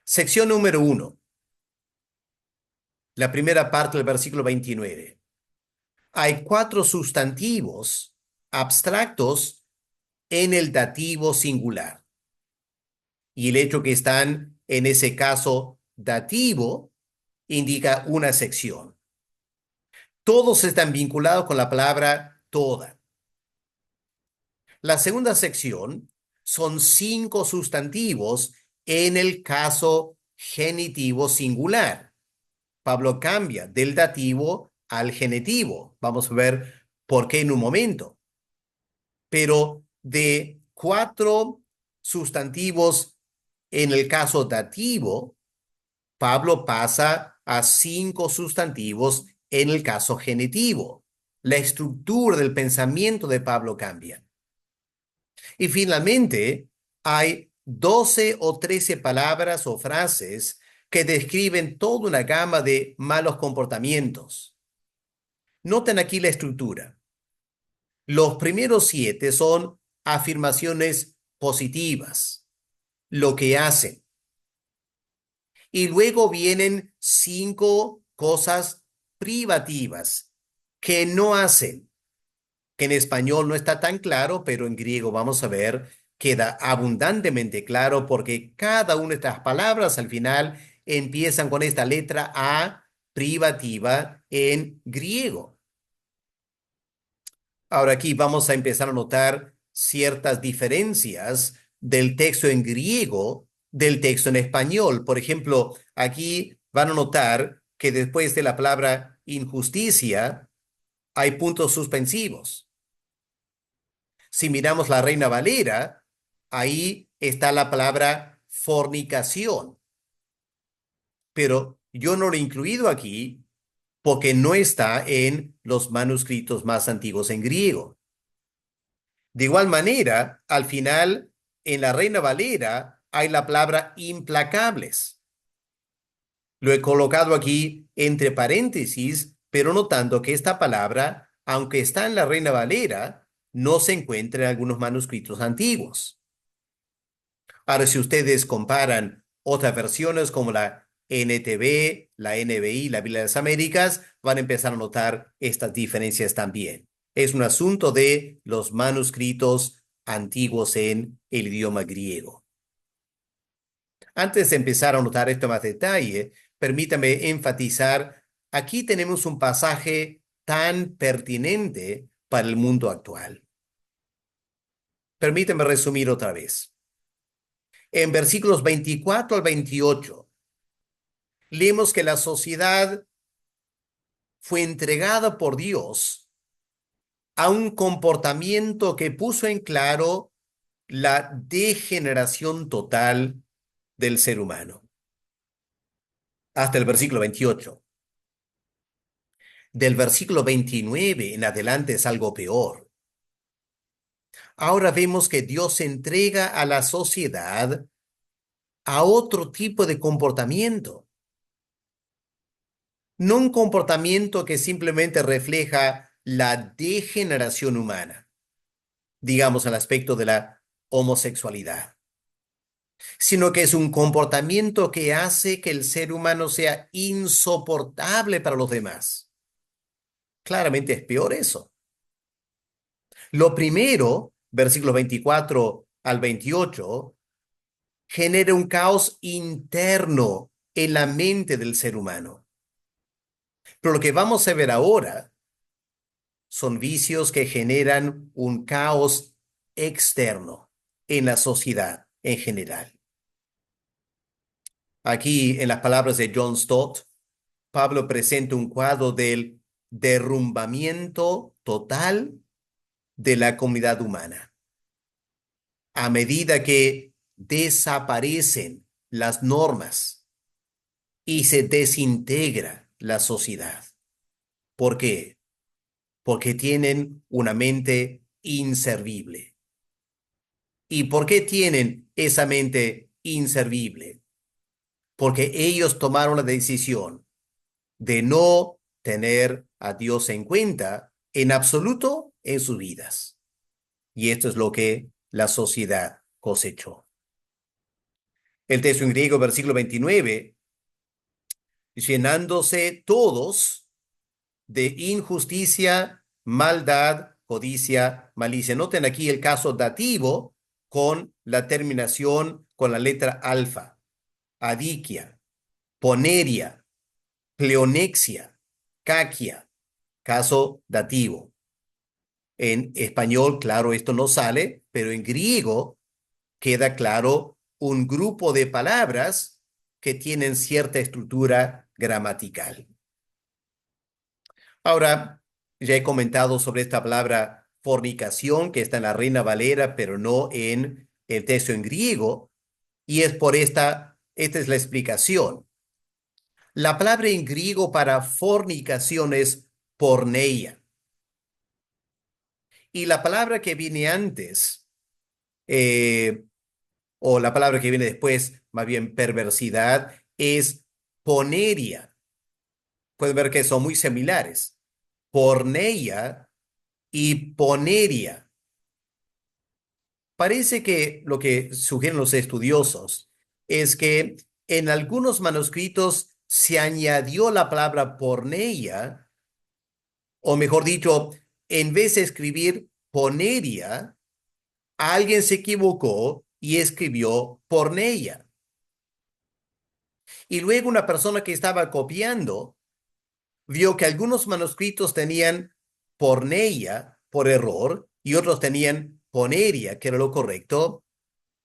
Speaker 1: Sección número 1, la primera parte del versículo 29. Hay cuatro sustantivos abstractos en el dativo singular. Y el hecho que están en ese caso dativo indica una sección. Todos están vinculados con la palabra toda. La segunda sección son 5 sustantivos en el caso genitivo singular. Pablo cambia del dativo al genitivo. Vamos a ver por qué en un momento. Pero de 4 sustantivos en el caso dativo, Pablo pasa a 5 sustantivos en el caso genitivo. La estructura del pensamiento de Pablo cambia. Y finalmente, hay 12 o 13 palabras o frases que describen toda una gama de malos comportamientos. Noten aquí la estructura. Los primeros 7 son afirmaciones positivas, lo que hacen. Y luego vienen 5 cosas privativas que no hacen, que en español no está tan claro, pero en griego vamos a ver, queda abundantemente claro porque cada una de estas palabras al final empiezan con esta letra A privativa en griego. Ahora aquí vamos a empezar a notar ciertas diferencias del texto en griego del texto en español. Por ejemplo, aquí van a notar que después de la palabra injusticia hay puntos suspensivos. Si miramos la Reina Valera, ahí está la palabra fornicación. Pero yo no lo he incluido aquí porque no está en los manuscritos más antiguos en griego. De igual manera, al final, en la Reina Valera hay la palabra implacables. Lo he colocado aquí entre paréntesis, pero notando que esta palabra, aunque está en la Reina Valera, no se encuentra en algunos manuscritos antiguos. Ahora, si ustedes comparan otras versiones como la NTV, la NBI, la Biblia de las Américas, van a empezar a notar estas diferencias también. Es un asunto de los manuscritos antiguos en el idioma griego. Antes de empezar a notar esto más detalle, permítame enfatizar, aquí tenemos un pasaje tan pertinente para el mundo actual. Permítame resumir otra vez. En versículos 24 al 28, leemos que la sociedad fue entregada por Dios a un comportamiento que puso en claro la degeneración total del ser humano. Hasta el versículo 28. Del versículo 29 en adelante es algo peor. Ahora vemos que Dios entrega a la sociedad a otro tipo de comportamiento. No un comportamiento que simplemente refleja la degeneración humana, digamos al aspecto de la homosexualidad, sino que es un comportamiento que hace que el ser humano sea insoportable para los demás. Claramente es peor eso. Lo primero, versículos 24 al 28, genera un caos interno en la mente del ser humano. Pero lo que vamos a ver ahora son vicios que generan un caos externo en la sociedad en general. Aquí, en las palabras de John Stott, Pablo presenta un cuadro del derrumbamiento total de la comunidad humana. A medida que desaparecen las normas y se desintegra la sociedad. ¿Por qué? Porque tienen una mente inservible. ¿Y por qué tienen esa mente inservible? Porque ellos tomaron la decisión de no tener a Dios en cuenta en absoluto en sus vidas. Y esto es lo que la sociedad cosechó. El texto en griego, versículo 29, llenándose todos de injusticia, maldad, codicia, malicia. Noten aquí el caso dativo con la terminación con la letra alfa. Adiquia, poneria, pleonexia, caquia, caso dativo. En español, claro, esto no sale, pero en griego queda claro un grupo de palabras que tienen cierta estructura gramatical. Ahora, ya he comentado sobre esta palabra fornicación, que está en la Reina Valera, pero no en el texto en griego, y es por esta es la explicación. La palabra en griego para fornicación es porneia. Y la palabra que viene antes, eh, o la palabra que viene después, más bien perversidad, es poneria. Pueden ver que son muy similares. Porneia y poneria. Parece que lo que sugieren los estudiosos es que en algunos manuscritos se añadió la palabra porneia, o mejor dicho, en vez de escribir poneria, alguien se equivocó y escribió porneia. Y luego una persona que estaba copiando vio que algunos manuscritos tenían porneia por error y otros tenían poneria, que era lo correcto.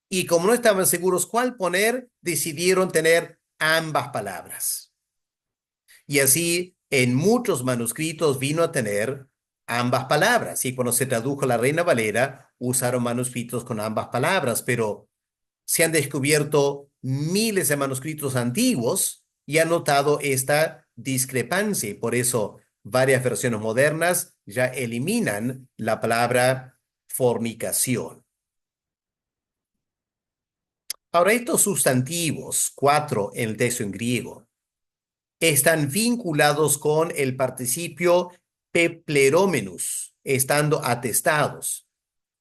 Speaker 1: Y como no estaban seguros cuál poner, decidieron tener ambas palabras. Y así en muchos manuscritos vino a tener ambas palabras. Y cuando se tradujo la Reina Valera, usaron manuscritos con ambas palabras, pero se han descubierto miles de manuscritos antiguos y han notado esta discrepancia. Y por eso varias versiones modernas ya eliminan la palabra fornicación. Ahora, estos sustantivos, cuatro en el texto en griego, están vinculados con el participio peplerómenos, estando atestados,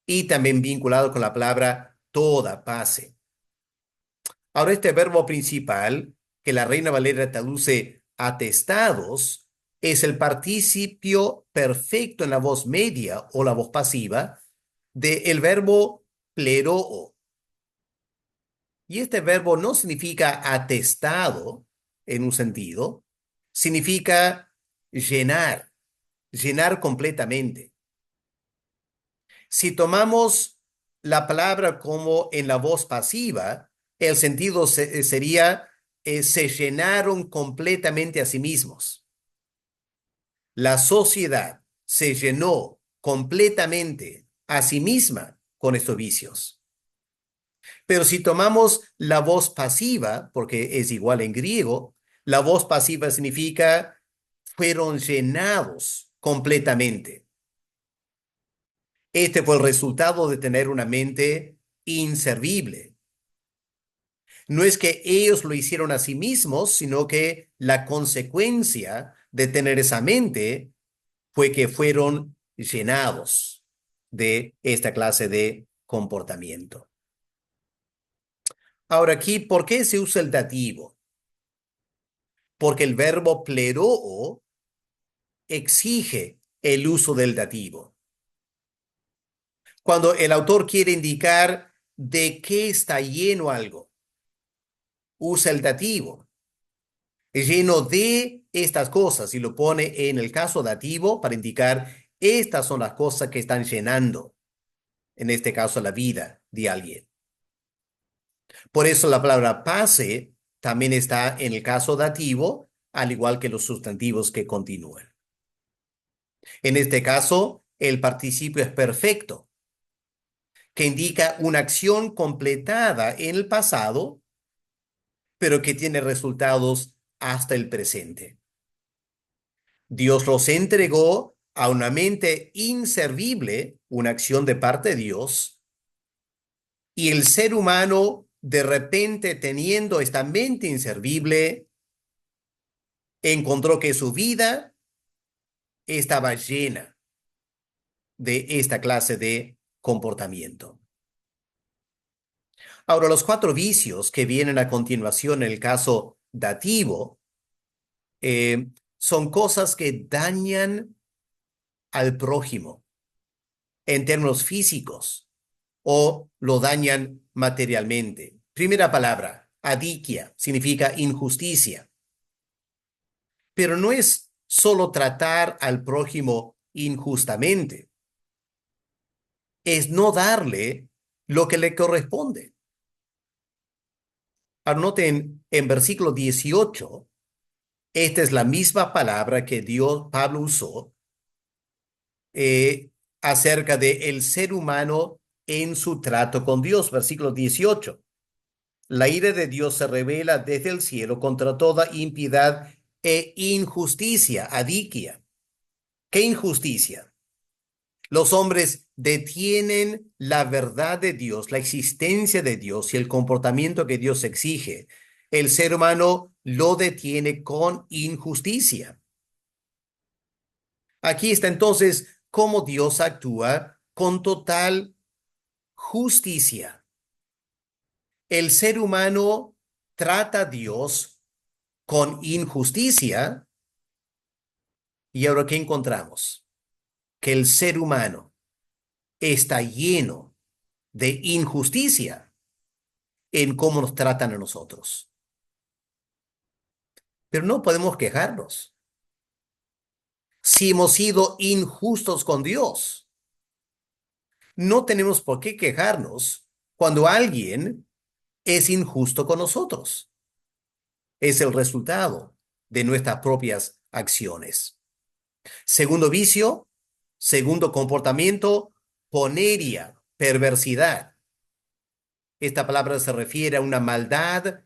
Speaker 1: y también vinculado con la palabra toda pase. Ahora, este verbo principal, que la Reina Valera traduce atestados, es el participio perfecto en la voz media o la voz pasiva del verbo pleroo. Y este verbo no significa atestado en un sentido, significa llenar, llenar completamente. Si tomamos la palabra como en la voz pasiva, el sentido sería se llenaron completamente a sí mismos. La sociedad se llenó completamente a sí misma con estos vicios. Pero si tomamos la voz pasiva, porque es igual en griego, la voz pasiva significa fueron llenados completamente. Este fue el resultado de tener una mente inservible. No es que ellos lo hicieron a sí mismos, sino que la consecuencia de tener esa mente fue que fueron llenados de esta clase de comportamiento. Ahora aquí, ¿por qué se usa el dativo? Porque el verbo pleroo exige el uso del dativo. Cuando el autor quiere indicar de qué está lleno algo, usa el dativo. Es lleno de estas cosas y lo pone en el caso dativo para indicar estas son las cosas que están llenando. en este caso la vida de alguien. Por eso la palabra pase también está en el caso dativo, al igual que los sustantivos que continúan. En este caso, el participio es perfecto, que indica una acción completada en el pasado, pero que tiene resultados hasta el presente. Dios los entregó a una mente inservible, una acción de parte de Dios, y el ser humano, de repente teniendo esta mente inservible, encontró que su vida estaba llena de esta clase de comportamiento. Ahora, los cuatro vicios que vienen a continuación en el caso dativo eh, son cosas que dañan al prójimo en términos físicos o lo dañan materialmente. Primera palabra, adikia, significa injusticia. Pero no es solo tratar al prójimo injustamente, es no darle lo que le corresponde. Anoten en versículo 18, esta es la misma palabra que Pablo usó acerca de el ser humano en su trato con Dios. Versículo 18. La ira de Dios se revela desde el cielo contra toda impiedad e injusticia, adikia. ¿Qué injusticia? Los hombres detienen la verdad de Dios, la existencia de Dios y el comportamiento que Dios exige. El ser humano lo detiene con injusticia. Aquí está entonces cómo Dios actúa con total justicia. El ser humano trata a Dios con injusticia y ahora ¿qué encontramos? Que el ser humano está lleno de injusticia en cómo nos tratan a nosotros. Pero no podemos quejarnos. Si hemos sido injustos con Dios, no tenemos por qué quejarnos cuando alguien es injusto con nosotros. Es el resultado de nuestras propias acciones. Segundo vicio, segundo comportamiento, poneria, perversidad. Esta palabra se refiere a una maldad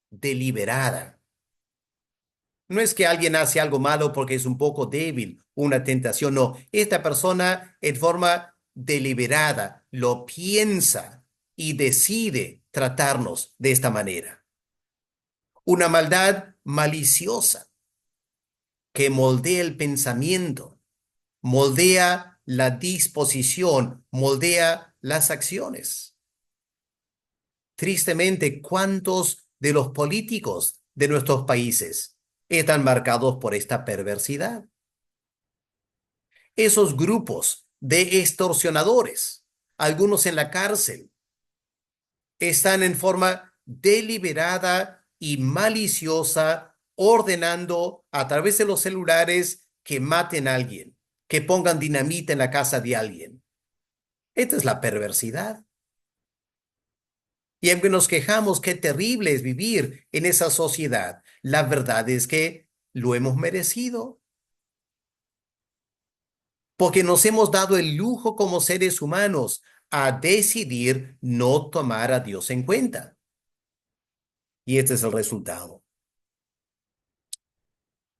Speaker 1: deliberada. No es que alguien hace algo malo porque es un poco débil, una tentación, no. Esta persona en forma deliberada lo piensa y decide tratarnos de esta manera. Una maldad maliciosa que moldea el pensamiento, moldea la disposición, moldea las acciones. Tristemente, ¿cuántos de los políticos de nuestros países están marcados por esta perversidad? Esos grupos de extorsionadores, algunos en la cárcel, están en forma deliberada y maliciosa ordenando a través de los celulares que maten a alguien, que pongan dinamita en la casa de alguien. Esta es la perversidad. Y aunque nos quejamos qué terrible es vivir en esa sociedad, la verdad es que lo hemos merecido. Porque nos hemos dado el lujo como seres humanos a decidir no tomar a Dios en cuenta. Y este es el resultado.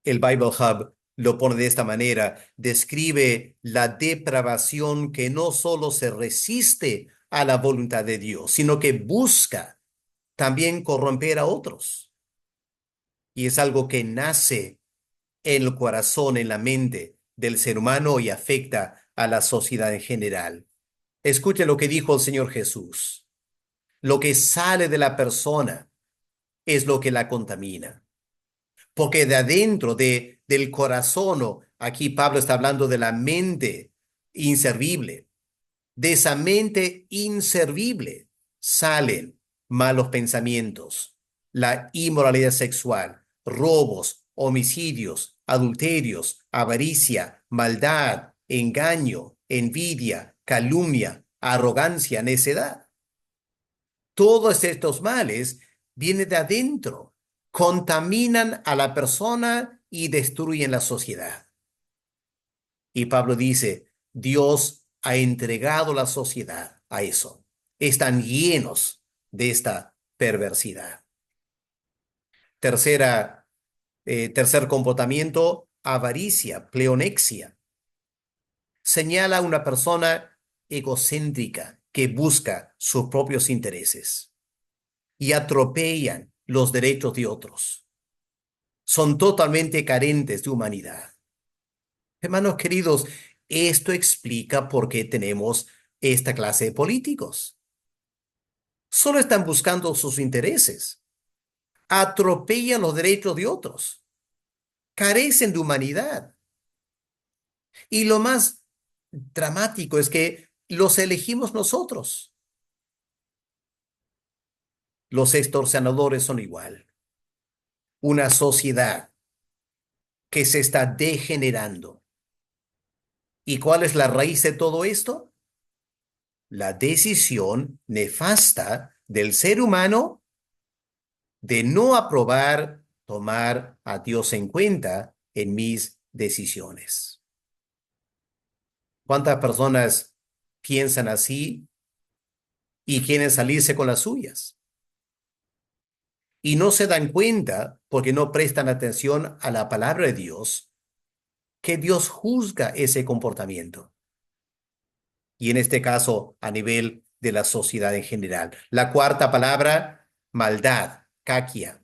Speaker 1: El Bible Hub lo pone de esta manera, describe la depravación que no solo se resiste a la voluntad de Dios, sino que busca también corromper a otros. Y es algo que nace en el corazón, en la mente del ser humano y afecta a la sociedad en general. Escuche lo que dijo el Señor Jesús. Lo que sale de la persona es lo que la contamina. Porque de adentro del corazón, o aquí Pablo está hablando de la mente inservible, de esa mente inservible salen malos pensamientos, la inmoralidad sexual, robos, homicidios, adulterios, avaricia, maldad, engaño, envidia, calumnia, arrogancia, necedad. Todos estos males vienen de adentro, contaminan a la persona y destruyen la sociedad. Y Pablo dice, Dios ha entregado la sociedad a eso. Están llenos de esta perversidad. Tercer comportamiento, avaricia, pleonexia. Señala a una persona egocéntrica que busca sus propios intereses y atropellan los derechos de otros. Son totalmente carentes de humanidad. Hermanos queridos, esto explica por qué tenemos esta clase de políticos. Solo están buscando sus intereses. Atropellan los derechos de otros. Carecen de humanidad. Y lo más dramático es que los elegimos nosotros. Los extorsionadores son igual. Una sociedad que se está degenerando. ¿Y cuál es la raíz de todo esto? La decisión nefasta del ser humano de no aprobar, tomar a Dios en cuenta en mis decisiones. ¿Cuántas personas piensan así y quieren salirse con las suyas? Y no se dan cuenta, porque no prestan atención a la palabra de Dios, que Dios juzga ese comportamiento. Y en este caso, a nivel de la sociedad en general. La cuarta palabra, maldad, kakia.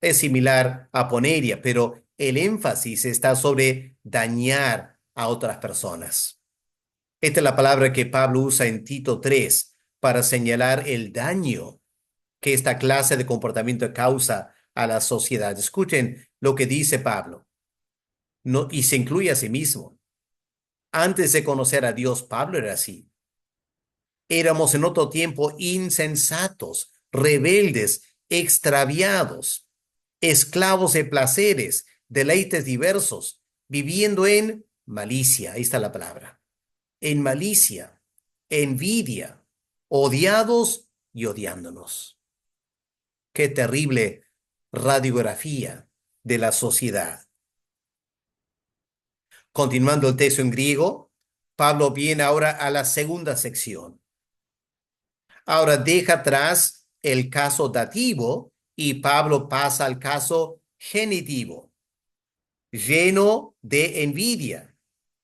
Speaker 1: Es similar a poneria, pero el énfasis está sobre dañar a otras personas. Esta es la palabra que Pablo usa en Tito 3 para señalar el daño que esta clase de comportamiento causa a la sociedad. Escuchen lo que dice Pablo, no, y se incluye a sí mismo. Antes de conocer a Dios, Pablo era así. Éramos en otro tiempo insensatos, rebeldes, extraviados, esclavos de placeres, deleites diversos, viviendo en malicia. Ahí está la palabra. En malicia, envidia, odiados y odiándonos. Qué terrible radiografía de la sociedad. Continuando el texto en griego, Pablo viene ahora a la segunda sección. Ahora deja atrás el caso dativo y Pablo pasa al caso genitivo, lleno de envidia,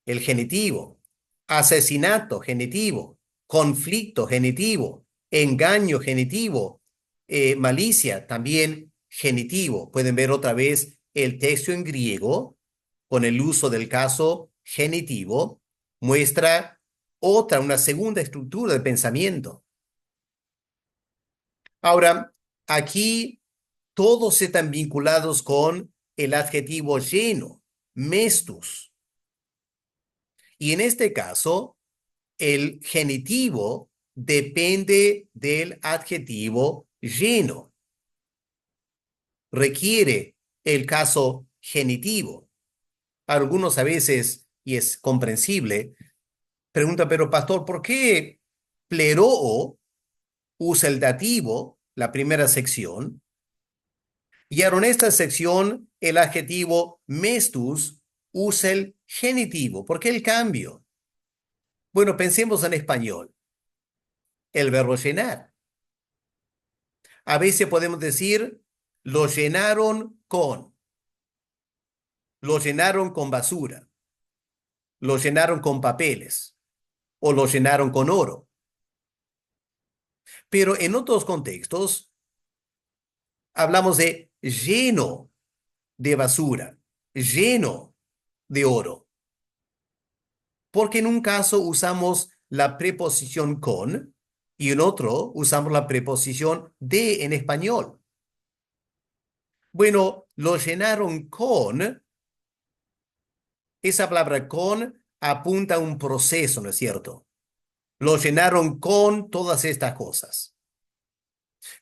Speaker 1: el genitivo, asesinato genitivo, conflicto genitivo, engaño genitivo, malicia también genitivo. Pueden ver otra vez el texto en griego con el uso del caso genitivo, muestra una segunda estructura de pensamiento. Ahora, aquí todos están vinculados con el adjetivo lleno, mestus. Y en este caso, el genitivo depende del adjetivo lleno. Requiere el caso genitivo. Algunos a veces, y es comprensible, preguntan, pero pastor, ¿por qué pleroo usa el dativo, la primera sección? Y ahora en esta sección, el adjetivo mestus usa el genitivo. ¿Por qué el cambio? Bueno, pensemos en español. El verbo llenar. A veces podemos decir, lo llenaron con basura, lo llenaron con papeles o lo llenaron con oro. Pero en otros contextos, hablamos de lleno de basura, lleno de oro. Porque en un caso usamos la preposición con y en otro usamos la preposición de en español. Bueno, lo llenaron con, esa palabra con apunta a un proceso, ¿no es cierto? Lo llenaron con todas estas cosas.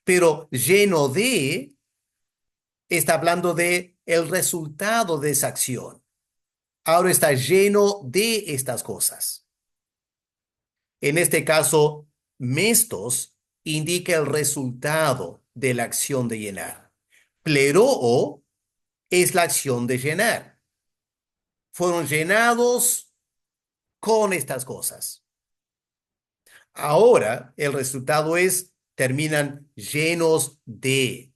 Speaker 1: Pero lleno de está hablando de el resultado de esa acción. Ahora está lleno de estas cosas. En este caso, mestos indica el resultado de la acción de llenar. Pleroo es la acción de llenar. Fueron llenados con estas cosas. Ahora el resultado es, terminan llenos de.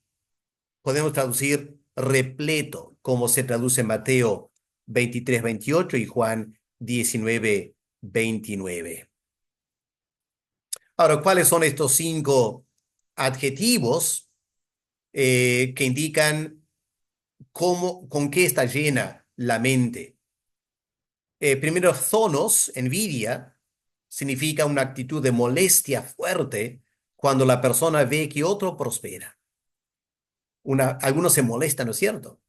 Speaker 1: Podemos traducir repleto, como se traduce en Mateo 23:28 y Juan 19:29. Ahora, ¿cuáles son estos 5 adjetivos que indican con qué está llena la mente? Primero, zonos, envidia, significa una actitud de molestia fuerte cuando la persona ve que otro prospera. Algunos se molestan, ¿no es cierto?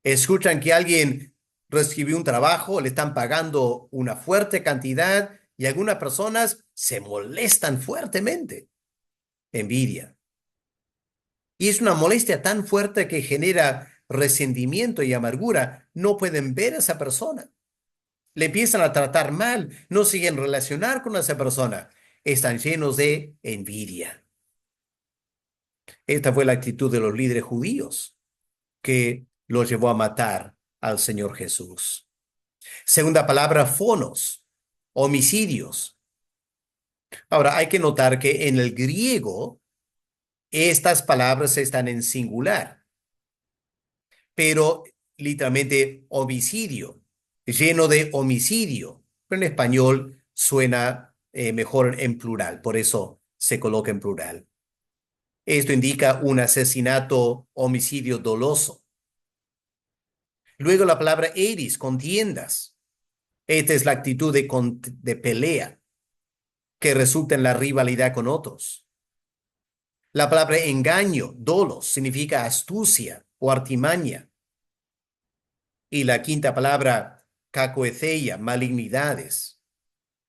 Speaker 1: Escuchan que alguien recibió un trabajo, le están pagando una fuerte cantidad y algunas personas se molestan fuertemente. Envidia. Y es una molestia tan fuerte que genera resentimiento y amargura. No pueden ver a esa persona. Le empiezan a tratar mal. No siguen relacionar con esa persona. Están llenos de envidia. Esta fue la actitud de los líderes judíos que los llevó a matar al Señor Jesús. Segunda palabra, fonos, homicidios. Ahora, hay que notar que en el griego estas palabras están en singular, pero literalmente homicidio, lleno de homicidio. Pero en español suena mejor en plural, por eso se coloca en plural. Esto indica un asesinato, homicidio doloso. Luego la palabra eris, contiendas. Esta es la actitud de pelea que resulta en la rivalidad con otros. La palabra engaño, dolos, significa astucia o artimaña. Y la quinta palabra, cacoetheia, malignidades.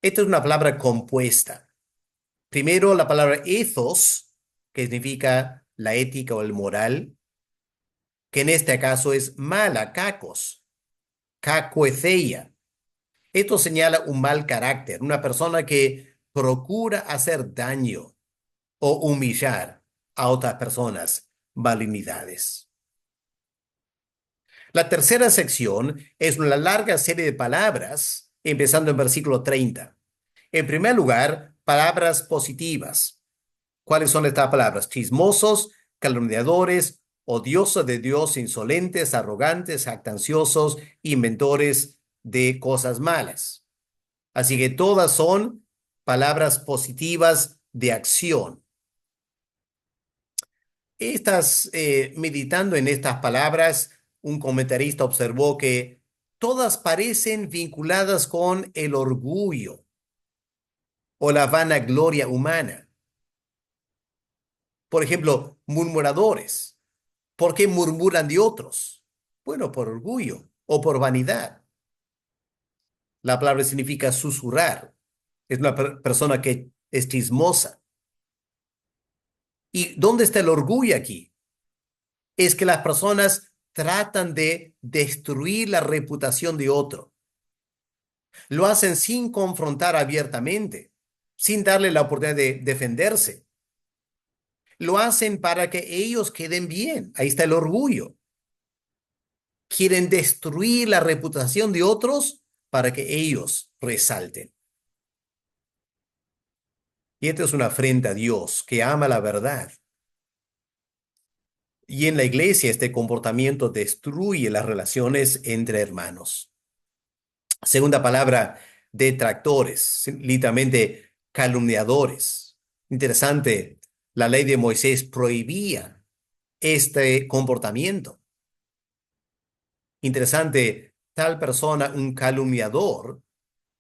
Speaker 1: Esta es una palabra compuesta. Primero la palabra ethos, que significa la ética o el moral, que en este caso es mala, cacos, cacoetheia. Esto señala un mal carácter, una persona que procura hacer daño o humillar a otras personas, malignidades. La tercera sección es una larga serie de palabras, empezando en versículo 30. En primer lugar, palabras positivas. ¿Cuáles son estas palabras? Chismosos, calumniadores, odiosos de Dios, insolentes, arrogantes, jactanciosos, inventores de cosas malas. Así que todas son palabras positivas de acción. Meditando en estas palabras, un comentarista observó que todas parecen vinculadas con el orgullo o la vanagloria humana. Por ejemplo, murmuradores. ¿Por qué murmuran de otros? Bueno, por orgullo o por vanidad. La palabra significa susurrar. Es una persona que es chismosa. ¿Y dónde está el orgullo aquí? Es que las personas tratan de destruir la reputación de otro. Lo hacen sin confrontar abiertamente, sin darle la oportunidad de defenderse. Lo hacen para que ellos queden bien. Ahí está el orgullo. Quieren destruir la reputación de otros para que ellos resalten. Y esto es una afrenta a Dios que ama la verdad. Y en la iglesia este comportamiento destruye las relaciones entre hermanos. Segunda palabra, detractores, literalmente calumniadores. Interesante, la ley de Moisés prohibía este comportamiento. Interesante, tal persona, un calumniador,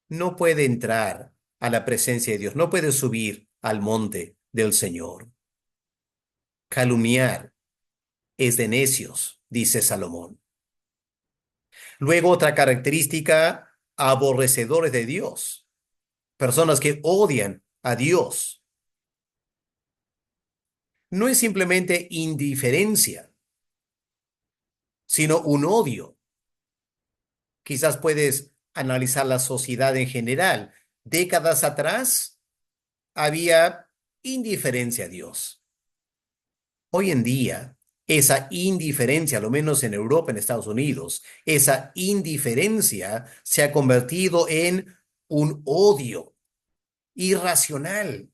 Speaker 1: no puede entrar a la presencia de Dios, no puede subir al monte del Señor. Calumniar es de necios, dice Salomón. Luego otra característica, aborrecedores de Dios, personas que odian a Dios. No es simplemente indiferencia, sino un odio. Quizás puedes analizar la sociedad en general. Décadas atrás había indiferencia a Dios. Hoy en día, esa indiferencia, lo menos en Europa, en Estados Unidos, esa indiferencia se ha convertido en un odio irracional.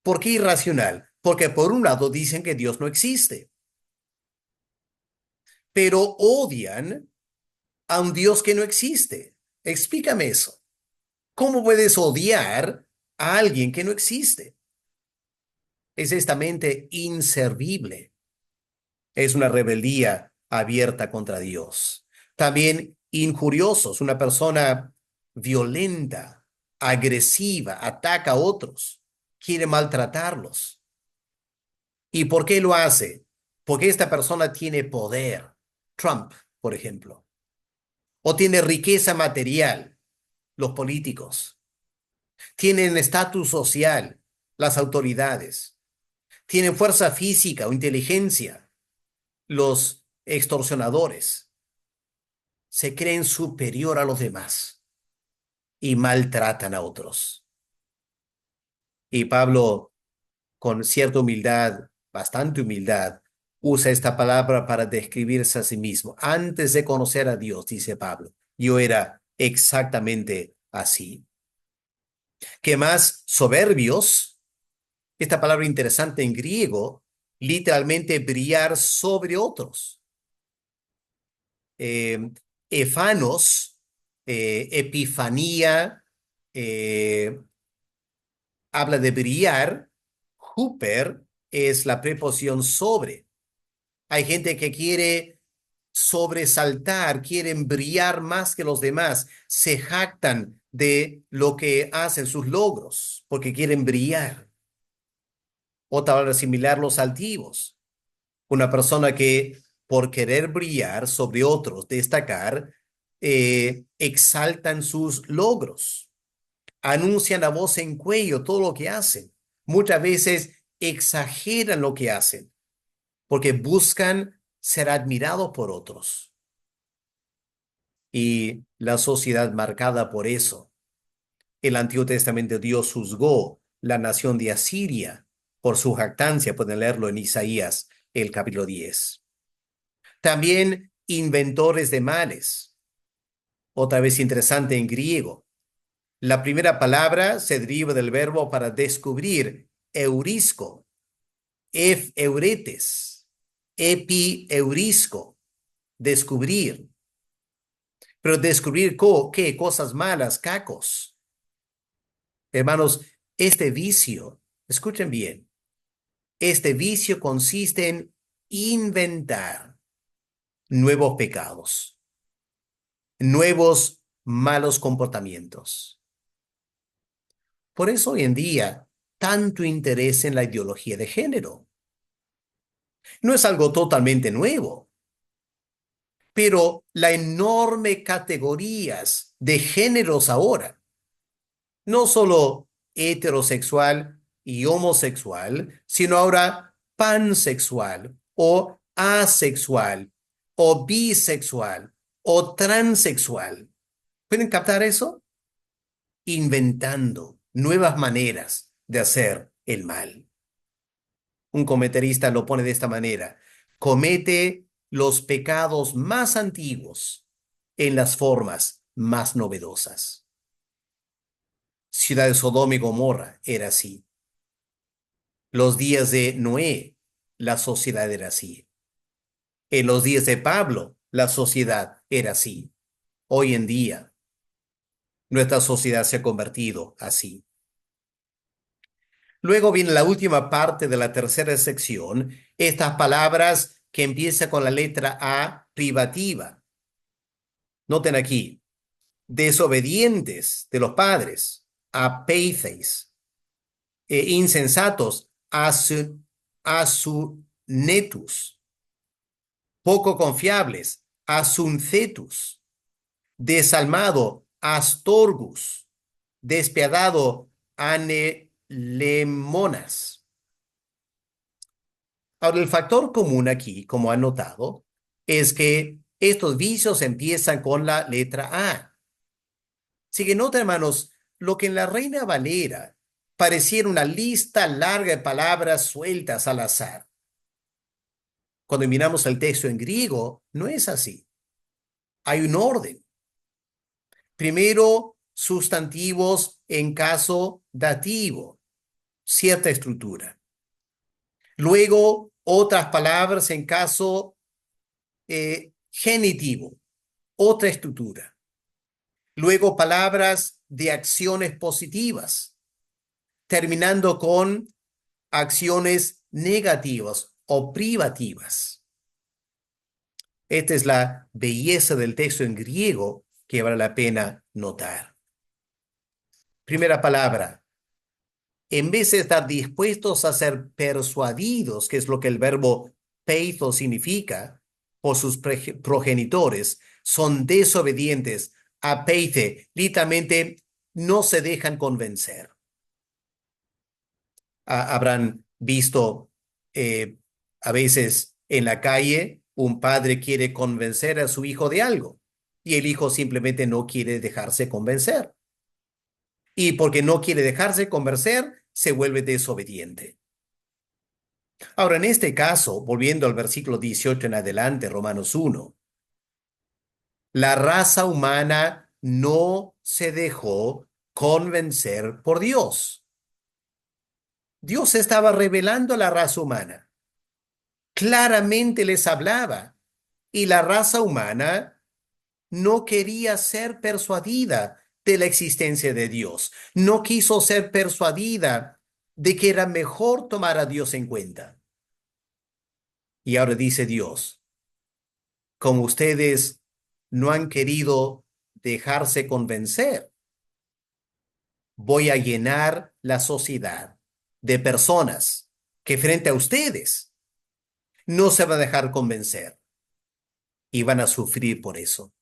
Speaker 1: ¿Por qué irracional? Porque por un lado dicen que Dios no existe, pero odian a un Dios que no existe. Explícame eso. ¿Cómo puedes odiar a alguien que no existe? Es esta mente inservible. Es una rebeldía abierta contra Dios. También injuriosos, una persona violenta, agresiva, ataca a otros, quiere maltratarlos. ¿Y por qué lo hace? Porque esta persona tiene poder. Trump, por ejemplo. O tiene riqueza material, los políticos. Tienen estatus social, las autoridades. Tienen fuerza física o inteligencia, los extorsionadores. Se creen superior a los demás y maltratan a otros. Y Pablo, con cierta humildad, bastante humildad, usa esta palabra para describirse a sí mismo. Antes de conocer a Dios, dice Pablo, yo era exactamente así. ¿Qué más? Soberbios. Esta palabra interesante en griego, literalmente brillar sobre otros. Eh, Efanos, epifanía, eh, habla de brillar. Huper es la preposición sobre. Hay gente que quiere sobresaltar, quieren brillar más que los demás, se jactan de lo que hacen, sus logros, porque quieren brillar. Otra palabra similar, los altivos. Una persona que por querer brillar sobre otros, destacar, exaltan sus logros, anuncian a voz en cuello todo lo que hacen. Muchas veces exageran lo que hacen porque buscan ser admirados por otros. Y la sociedad marcada por eso. El Antiguo Testamento, Dios juzgó la nación de Asiria por su jactancia. Pueden leerlo en Isaías, el capítulo 10. También inventores de males. Otra vez interesante en griego. La primera palabra se deriva del verbo para descubrir, eurisco, euretes, eurisco, descubrir. Pero descubrir qué cosas malas, cacos. Hermanos, este vicio, escuchen bien, este vicio consiste en inventar nuevos pecados, nuevos malos comportamientos. Por eso hoy en día, tanto interés en la ideología de género. No es algo totalmente nuevo, pero la enorme categorías de géneros ahora, no solo heterosexual y homosexual, sino ahora pansexual o asexual o bisexual o transexual. ¿Pueden captar eso? Inventando nuevas maneras de hacer el mal. Un comentarista lo pone de esta manera: comete los pecados más antiguos en las formas más novedosas. Ciudad de Sodoma y Gomorra era así. Los días de Noé, la sociedad era así. En los días de Pablo, la sociedad era así. Hoy en día, nuestra sociedad se ha convertido así. Luego viene la última parte de la tercera sección, estas palabras que empiezan con la letra A privativa. Noten aquí, desobedientes de los padres, apeitheis, insensatos, asunetus, poco confiables, asuncetus, desalmado, astorgus, despiadado, anelemonas. Ahora, el factor común aquí, como han notado, es que estos vicios empiezan con la letra A. Así que nota, hermanos, lo que en la Reina Valera pareciera una lista larga de palabras sueltas al azar. Cuando miramos el texto en griego, no es así. Hay un orden. Primero, sustantivos en caso dativo, cierta estructura. Luego, otras palabras en caso genitivo, otra estructura. Luego, palabras de acciones positivas, terminando con acciones negativas o privativas. Esta es la belleza del texto en griego que vale la pena notar. Primera palabra, en vez de estar dispuestos a ser persuadidos, que es lo que el verbo peitho significa, por sus progenitores, son desobedientes, apeite, literalmente no se dejan convencer. Habrán visto a veces en la calle un padre quiere convencer a su hijo de algo y el hijo simplemente no quiere dejarse convencer. Y porque no quiere dejarse convencer, se vuelve desobediente. Ahora, en este caso, volviendo al versículo 18 en adelante, Romanos 1, la raza humana no se dejó convencer por Dios. Dios estaba revelando a la raza humana. Claramente les hablaba y la raza humana no quería ser persuadida de la existencia de Dios. No quiso ser persuadida de que era mejor tomar a Dios en cuenta. Y ahora dice Dios, como ustedes no han querido dejarse convencer, voy a llenar la sociedad de personas que frente a ustedes no se van a dejar convencer y van a sufrir por eso.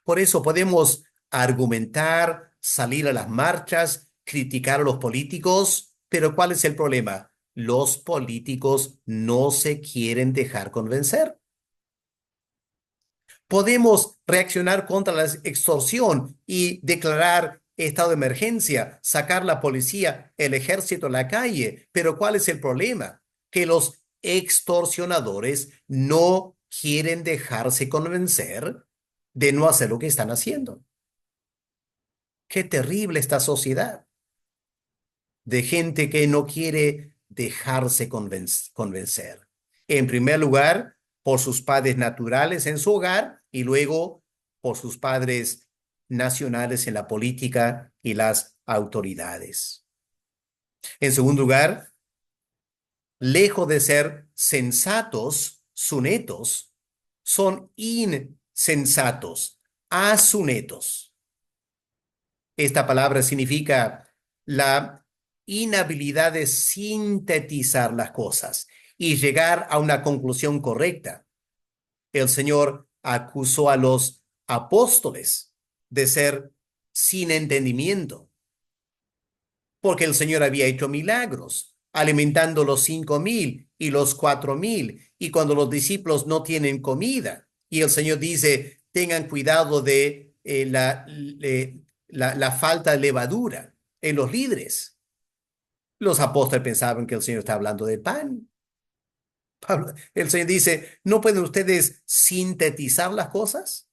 Speaker 1: Por eso podemos argumentar, salir a las marchas, criticar a los políticos, pero ¿cuál es el problema? Los políticos no se quieren dejar convencer. Podemos reaccionar contra la extorsión y declarar estado de emergencia, sacar la policía, el ejército a la calle, pero ¿cuál es el problema? Que los extorsionadores no quieren dejarse convencer de no hacer lo que están haciendo. Qué terrible esta sociedad de gente que no quiere dejarse convencer. En primer lugar, por sus padres naturales en su hogar y luego por sus padres nacionales en la política y las autoridades. En segundo lugar, lejos de ser sensatos, sunetos, son insensatos, asunetos. Esta palabra significa la inhabilidad de sintetizar las cosas y llegar a una conclusión correcta. El Señor acusó a los apóstoles de ser sin entendimiento, porque el Señor había hecho milagros, alimentando los 5,000 y los 4,000, y cuando los discípulos no tienen comida, y el Señor dice, tengan cuidado de la falta de levadura en los líderes. Los apóstoles pensaban que el Señor está hablando de pan. El Señor dice, ¿no pueden ustedes sintetizar las cosas?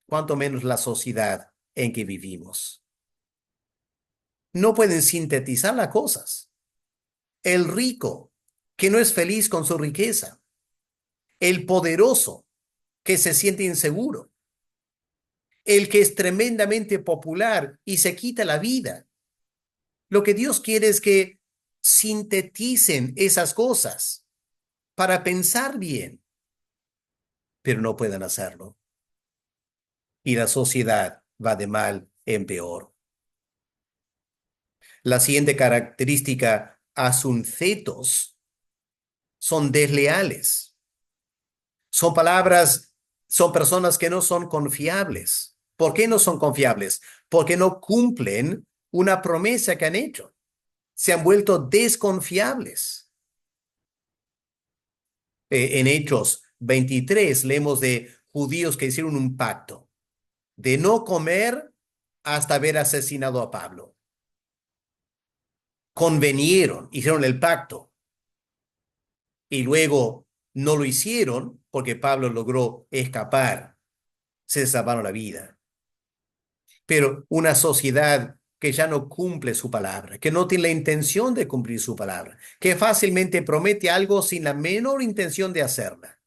Speaker 1: Cuanto menos la sociedad en que vivimos. No pueden sintetizar las cosas. El rico, que no es feliz con su riqueza. El poderoso, que se siente inseguro. El que es tremendamente popular y se quita la vida. Lo que Dios quiere es que sinteticen esas cosas para pensar bien, pero no pueden hacerlo. Y la sociedad va de mal en peor. La siguiente característica, asuncetos, son desleales. Son palabras, son personas que no son confiables. ¿Por qué no son confiables? Porque no cumplen una promesa que han hecho. Se han vuelto desconfiables. En Hechos 23 leemos de judíos que hicieron un pacto. de no comer hasta haber asesinado a Pablo. Convenieron, hicieron el pacto y luego no lo hicieron porque Pablo logró escapar, se salvaron la vida. Pero una sociedad que ya no cumple su palabra, que no tiene la intención de cumplir su palabra, que fácilmente promete algo sin la menor intención de hacerla.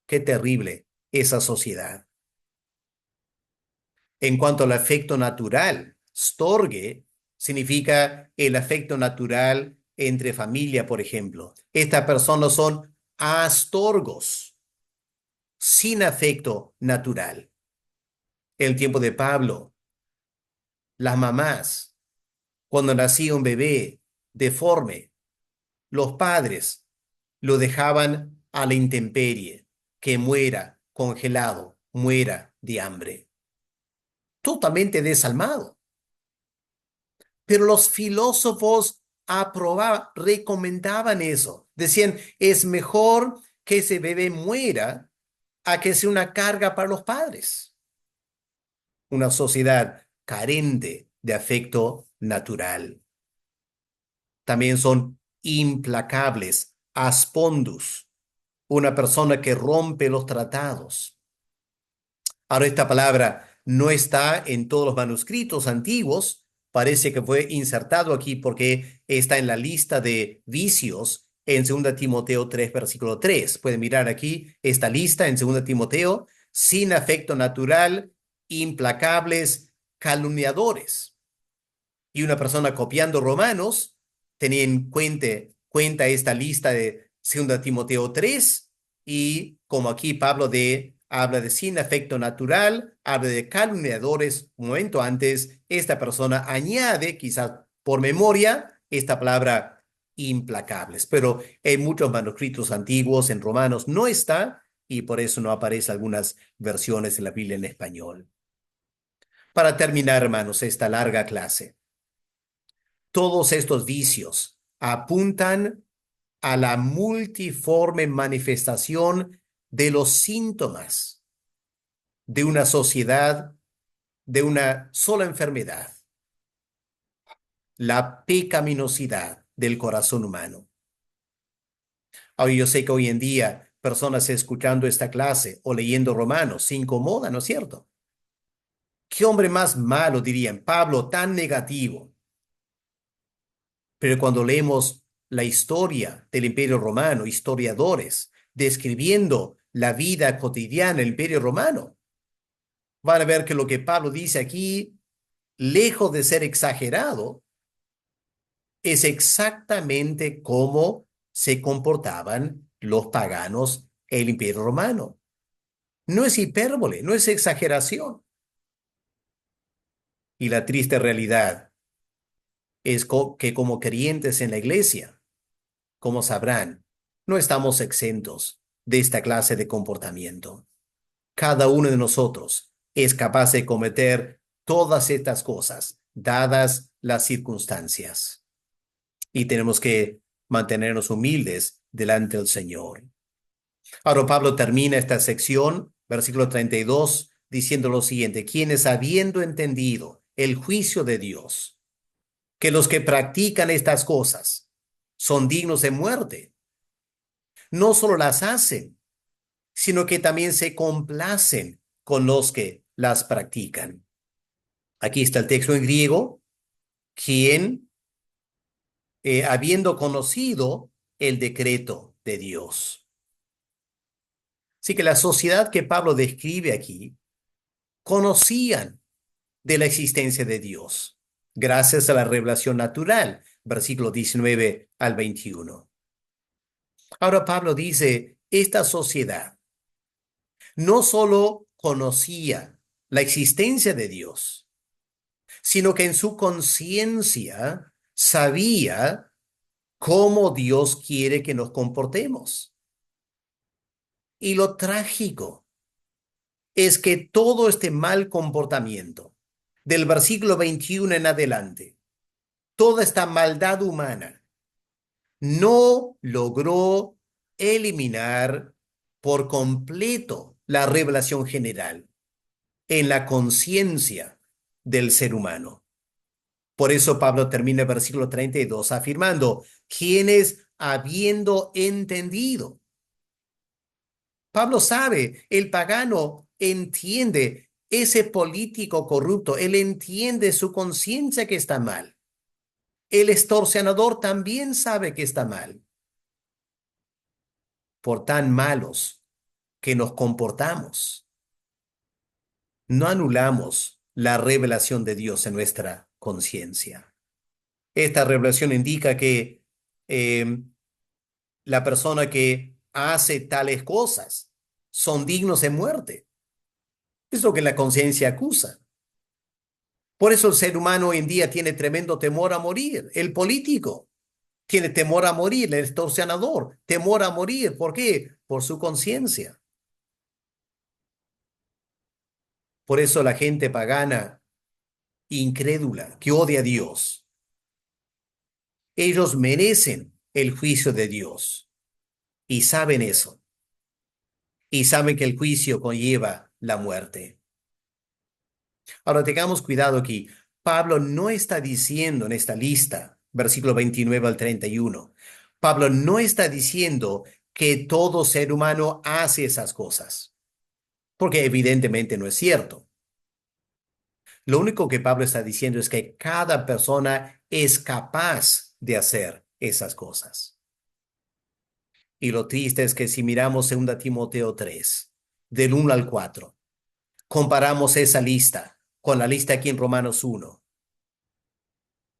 Speaker 1: Qué terrible esa sociedad. En cuanto al afecto natural, storge significa el afecto natural entre familia, por ejemplo. Estas personas son astorgos, sin afecto natural. En el tiempo de Pablo, las mamás, cuando nacía un bebé deforme, los padres lo dejaban a la intemperie, que muera congelado, muera de hambre. Totalmente desalmado. Pero los filósofos recomendaban eso. Decían, es mejor que ese bebé muera a que sea una carga para los padres. Una sociedad carente de afecto natural. También son implacables, aspondus, una persona que rompe los tratados. Ahora, esta palabra no está en todos los manuscritos antiguos, parece que fue insertado aquí porque está en la lista de vicios en 2 Timoteo 3, versículo 3. Pueden mirar aquí esta lista en 2 Timoteo, sin afecto natural, implacables, calumniadores. Y una persona copiando Romanos tenía en cuenta esta lista de 2 Timoteo 3 y como aquí Pablo habla de sin afecto natural, habla de calumniadores, un momento antes, esta persona añade, quizás por memoria, esta palabra implacables. Pero en muchos manuscritos antiguos, en Romanos, no está y por eso no aparece algunas versiones de la Biblia en español. Para terminar, hermanos, esta larga clase. Todos estos vicios apuntan a la multiforme manifestación de los síntomas de una sociedad, de una sola enfermedad, la pecaminosidad del corazón humano. Ahora, yo sé que hoy en día personas escuchando esta clase o leyendo Romanos se incomodan, ¿no es cierto? ¿Qué hombre más malo, dirían? Pablo, tan negativo. Pero cuando leemos la historia del Imperio Romano, historiadores describiendo la vida cotidiana del Imperio Romano, van a ver que lo que Pablo dice aquí, lejos de ser exagerado, es exactamente cómo se comportaban los paganos en el Imperio Romano. No es hipérbole, no es exageración. Y la triste realidad es que como creyentes en la iglesia, como sabrán, no estamos exentos de esta clase de comportamiento. Cada uno de nosotros es capaz de cometer todas estas cosas, dadas las circunstancias. Y tenemos que mantenernos humildes delante del Señor. Ahora Pablo termina esta sección, versículo 32, diciendo lo siguiente: quienes habiendo entendido el juicio de Dios, que los que practican estas cosas son dignos de muerte, no solo las hacen, sino que también se complacen con los que las practican. Aquí está el texto en griego, quien, habiendo conocido el decreto de Dios. Así que la sociedad que Pablo describe aquí conocían de la existencia de Dios, gracias a la revelación natural, versículo 19 al 21. Ahora Pablo dice, esta sociedad no solo conocía la existencia de Dios, sino que en su conciencia sabía cómo Dios quiere que nos comportemos. Y lo trágico es que todo este mal comportamiento, del versículo 21 en adelante, toda esta maldad humana, no logró eliminar por completo la revelación general. en la conciencia del ser humano. Por eso Pablo termina el versículo 32 afirmando, quienes habiendo entendido. Pablo sabe, el pagano entiende ese político corrupto, él entiende su conciencia que está mal. El extorsionador también sabe que está mal. Por tan malos que nos comportamos, no anulamos la revelación de Dios en nuestra conciencia. Esta revelación indica que eh, la persona que hace tales cosas son dignos de muerte. Es lo que la conciencia acusa. Por eso el ser humano hoy en día tiene tremendo temor a morir. El político tiene temor a morir, el extorsionador, temor a morir. ¿Por qué? Por su conciencia. Por eso la gente pagana, incrédula, que odia a Dios, ellos merecen el juicio de Dios y saben eso. Y saben que el juicio conlleva la muerte. Ahora tengamos cuidado aquí. Pablo no está diciendo en esta lista, versículo 29 al 31, Pablo no está diciendo que todo ser humano hace esas cosas, porque evidentemente no es cierto. Lo único que Pablo está diciendo es que cada persona es capaz de hacer esas cosas. Y lo triste es que si miramos 2 Timoteo 3, del 1 al 4, comparamos esa lista con la lista aquí en Romanos 1,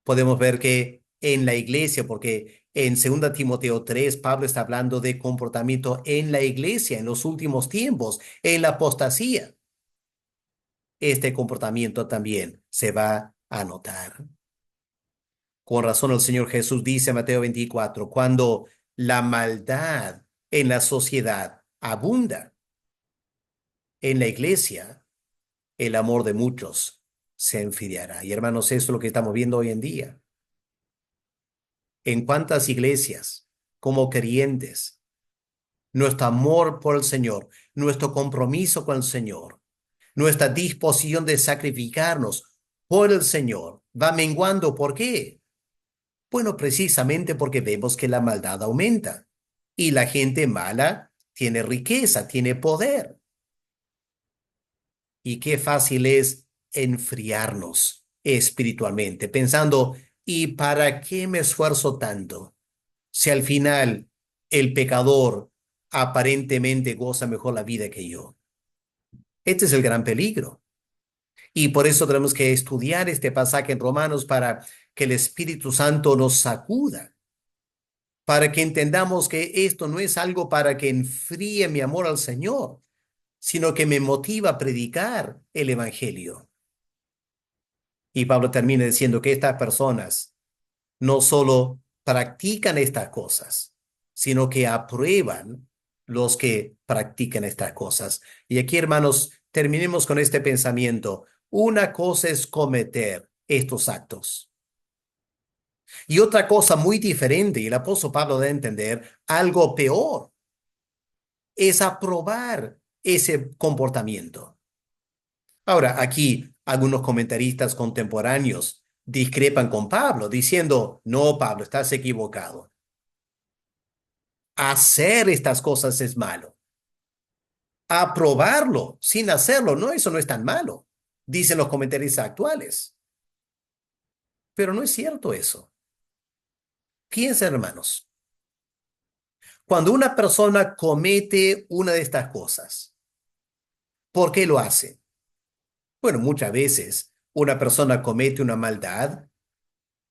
Speaker 1: podemos ver que en la iglesia, porque en 2 Timoteo 3, Pablo está hablando de comportamiento en la iglesia en los últimos tiempos, en la apostasía. Este comportamiento también se va a notar. Con razón el Señor Jesús dice en Mateo 24, cuando la maldad en la sociedad abunda, en la iglesia, el amor de muchos se enfriará. Y hermanos, eso es lo que estamos viendo hoy en día. En cuántas iglesias, como creyentes, nuestro amor por el Señor, nuestro compromiso con el Señor, nuestra disposición de sacrificarnos por el Señor va menguando. ¿Por qué? Bueno, precisamente porque vemos que la maldad aumenta y la gente mala tiene riqueza, tiene poder. Y qué fácil es enfriarnos espiritualmente, pensando, ¿y para qué me esfuerzo tanto? Si al final el pecador aparentemente goza mejor la vida que yo. Este es el gran peligro. Y por eso tenemos que estudiar este pasaje en Romanos para que el Espíritu Santo nos sacuda, para que entendamos que esto no es algo para que enfríe mi amor al Señor, sino que me motiva a predicar el Evangelio. Y Pablo termina diciendo que estas personas no solo practican estas cosas, sino que aprueban los que practican estas cosas. Y aquí, hermanos, terminemos con este pensamiento. Una cosa es cometer estos actos. Y otra cosa muy diferente, y el apóstol Pablo debe entender, algo peor, es aprobar ese comportamiento. Ahora, aquí algunos comentaristas contemporáneos discrepan con Pablo, diciendo, no, Pablo, estás equivocado. Hacer estas cosas es malo. Aprobarlo sin hacerlo, no, eso no es tan malo, dicen los comentaristas actuales. Pero no es cierto eso. Piensen, hermanos, cuando una persona comete una de estas cosas, ¿por qué lo hace? Bueno, muchas veces una persona comete una maldad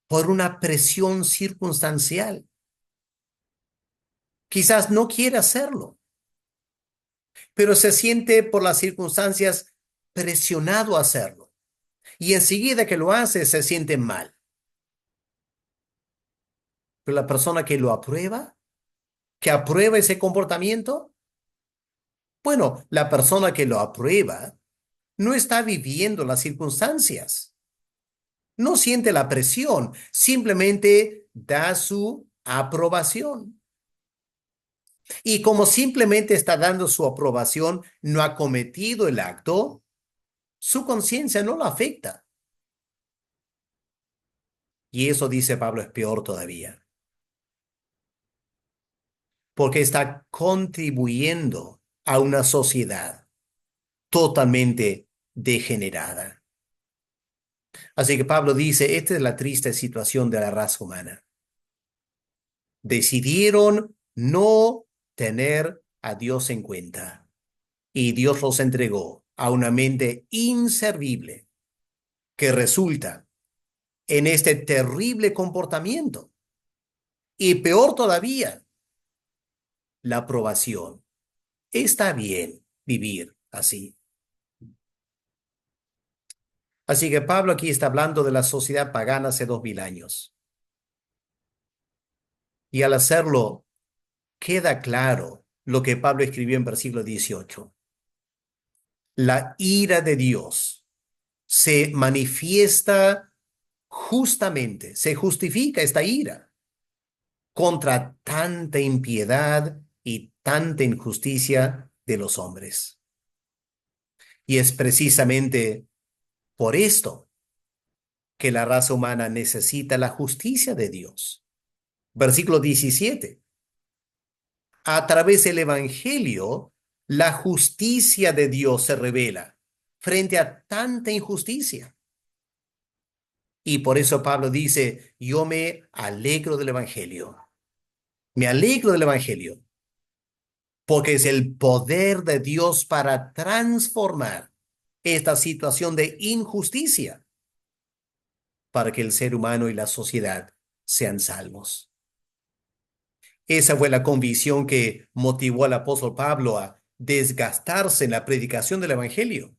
Speaker 1: por una presión circunstancial. Quizás no quiere hacerlo, pero se siente por las circunstancias presionado a hacerlo. Y enseguida que lo hace, se siente mal. Pero la persona que aprueba ese comportamiento, bueno, la persona que lo aprueba no está viviendo las circunstancias, no siente la presión, simplemente da su aprobación. Y como simplemente está dando su aprobación, no ha cometido el acto, su conciencia no lo afecta. Y eso, dice Pablo, es peor todavía, porque está contribuyendo a una sociedad totalmente degenerada. Así que Pablo dice, esta es la triste situación de la raza humana. Decidieron no tener a Dios en cuenta y Dios los entregó a una mente inservible que resulta en este terrible comportamiento. Y peor todavía, la aprobación. Está bien vivir así. Así que Pablo aquí está hablando de la sociedad pagana hace 2000 años. Y al hacerlo, queda claro lo que Pablo escribió en versículo 18. La ira de Dios se manifiesta justamente, se justifica esta ira contra tanta impiedad y tanta injusticia de los hombres. Y es precisamente por esto que la raza humana necesita la justicia de Dios. Versículo 17. A través del Evangelio, la justicia de Dios se revela frente a tanta injusticia. Y por eso Pablo dice, yo me alegro del Evangelio. Me alegro del Evangelio, porque es el poder de Dios para transformar esta situación de injusticia para que el ser humano y la sociedad sean salvos. Esa fue la convicción que motivó al apóstol Pablo a desgastarse en la predicación del Evangelio.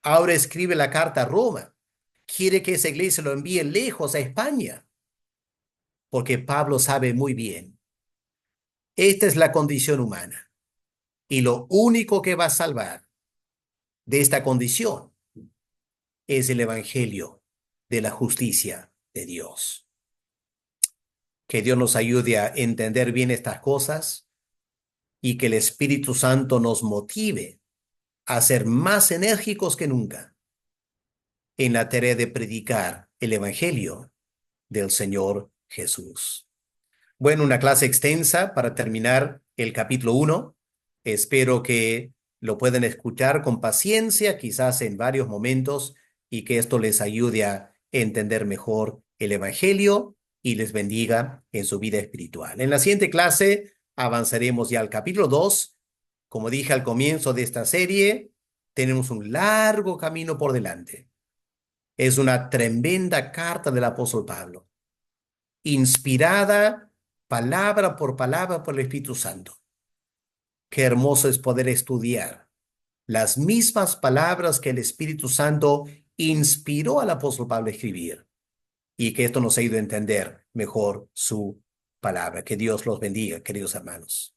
Speaker 1: Ahora escribe la carta a Roma. Quiere que esa iglesia lo envíe lejos a España, porque Pablo sabe muy bien, esta es la condición humana. Y lo único que va a salvar de esta condición es el Evangelio de la justicia de Dios. Que Dios nos ayude a entender bien estas cosas y que el Espíritu Santo nos motive a ser más enérgicos que nunca en la tarea de predicar el Evangelio del Señor Jesús. Bueno, una clase extensa para terminar el capítulo 1. Espero que lo puedan escuchar con paciencia, quizás en varios momentos, y que esto les ayude a entender mejor el Evangelio y les bendiga en su vida espiritual. En la siguiente clase avanzaremos ya al capítulo 2. Como dije al comienzo de esta serie, tenemos un largo camino por delante. Es una tremenda carta del apóstol Pablo, inspirada palabra por el Espíritu Santo. Qué hermoso es poder estudiar las mismas palabras que el Espíritu Santo inspiró al apóstol Pablo a escribir, y que esto nos ayude a entender mejor su palabra. Que Dios los bendiga, queridos hermanos.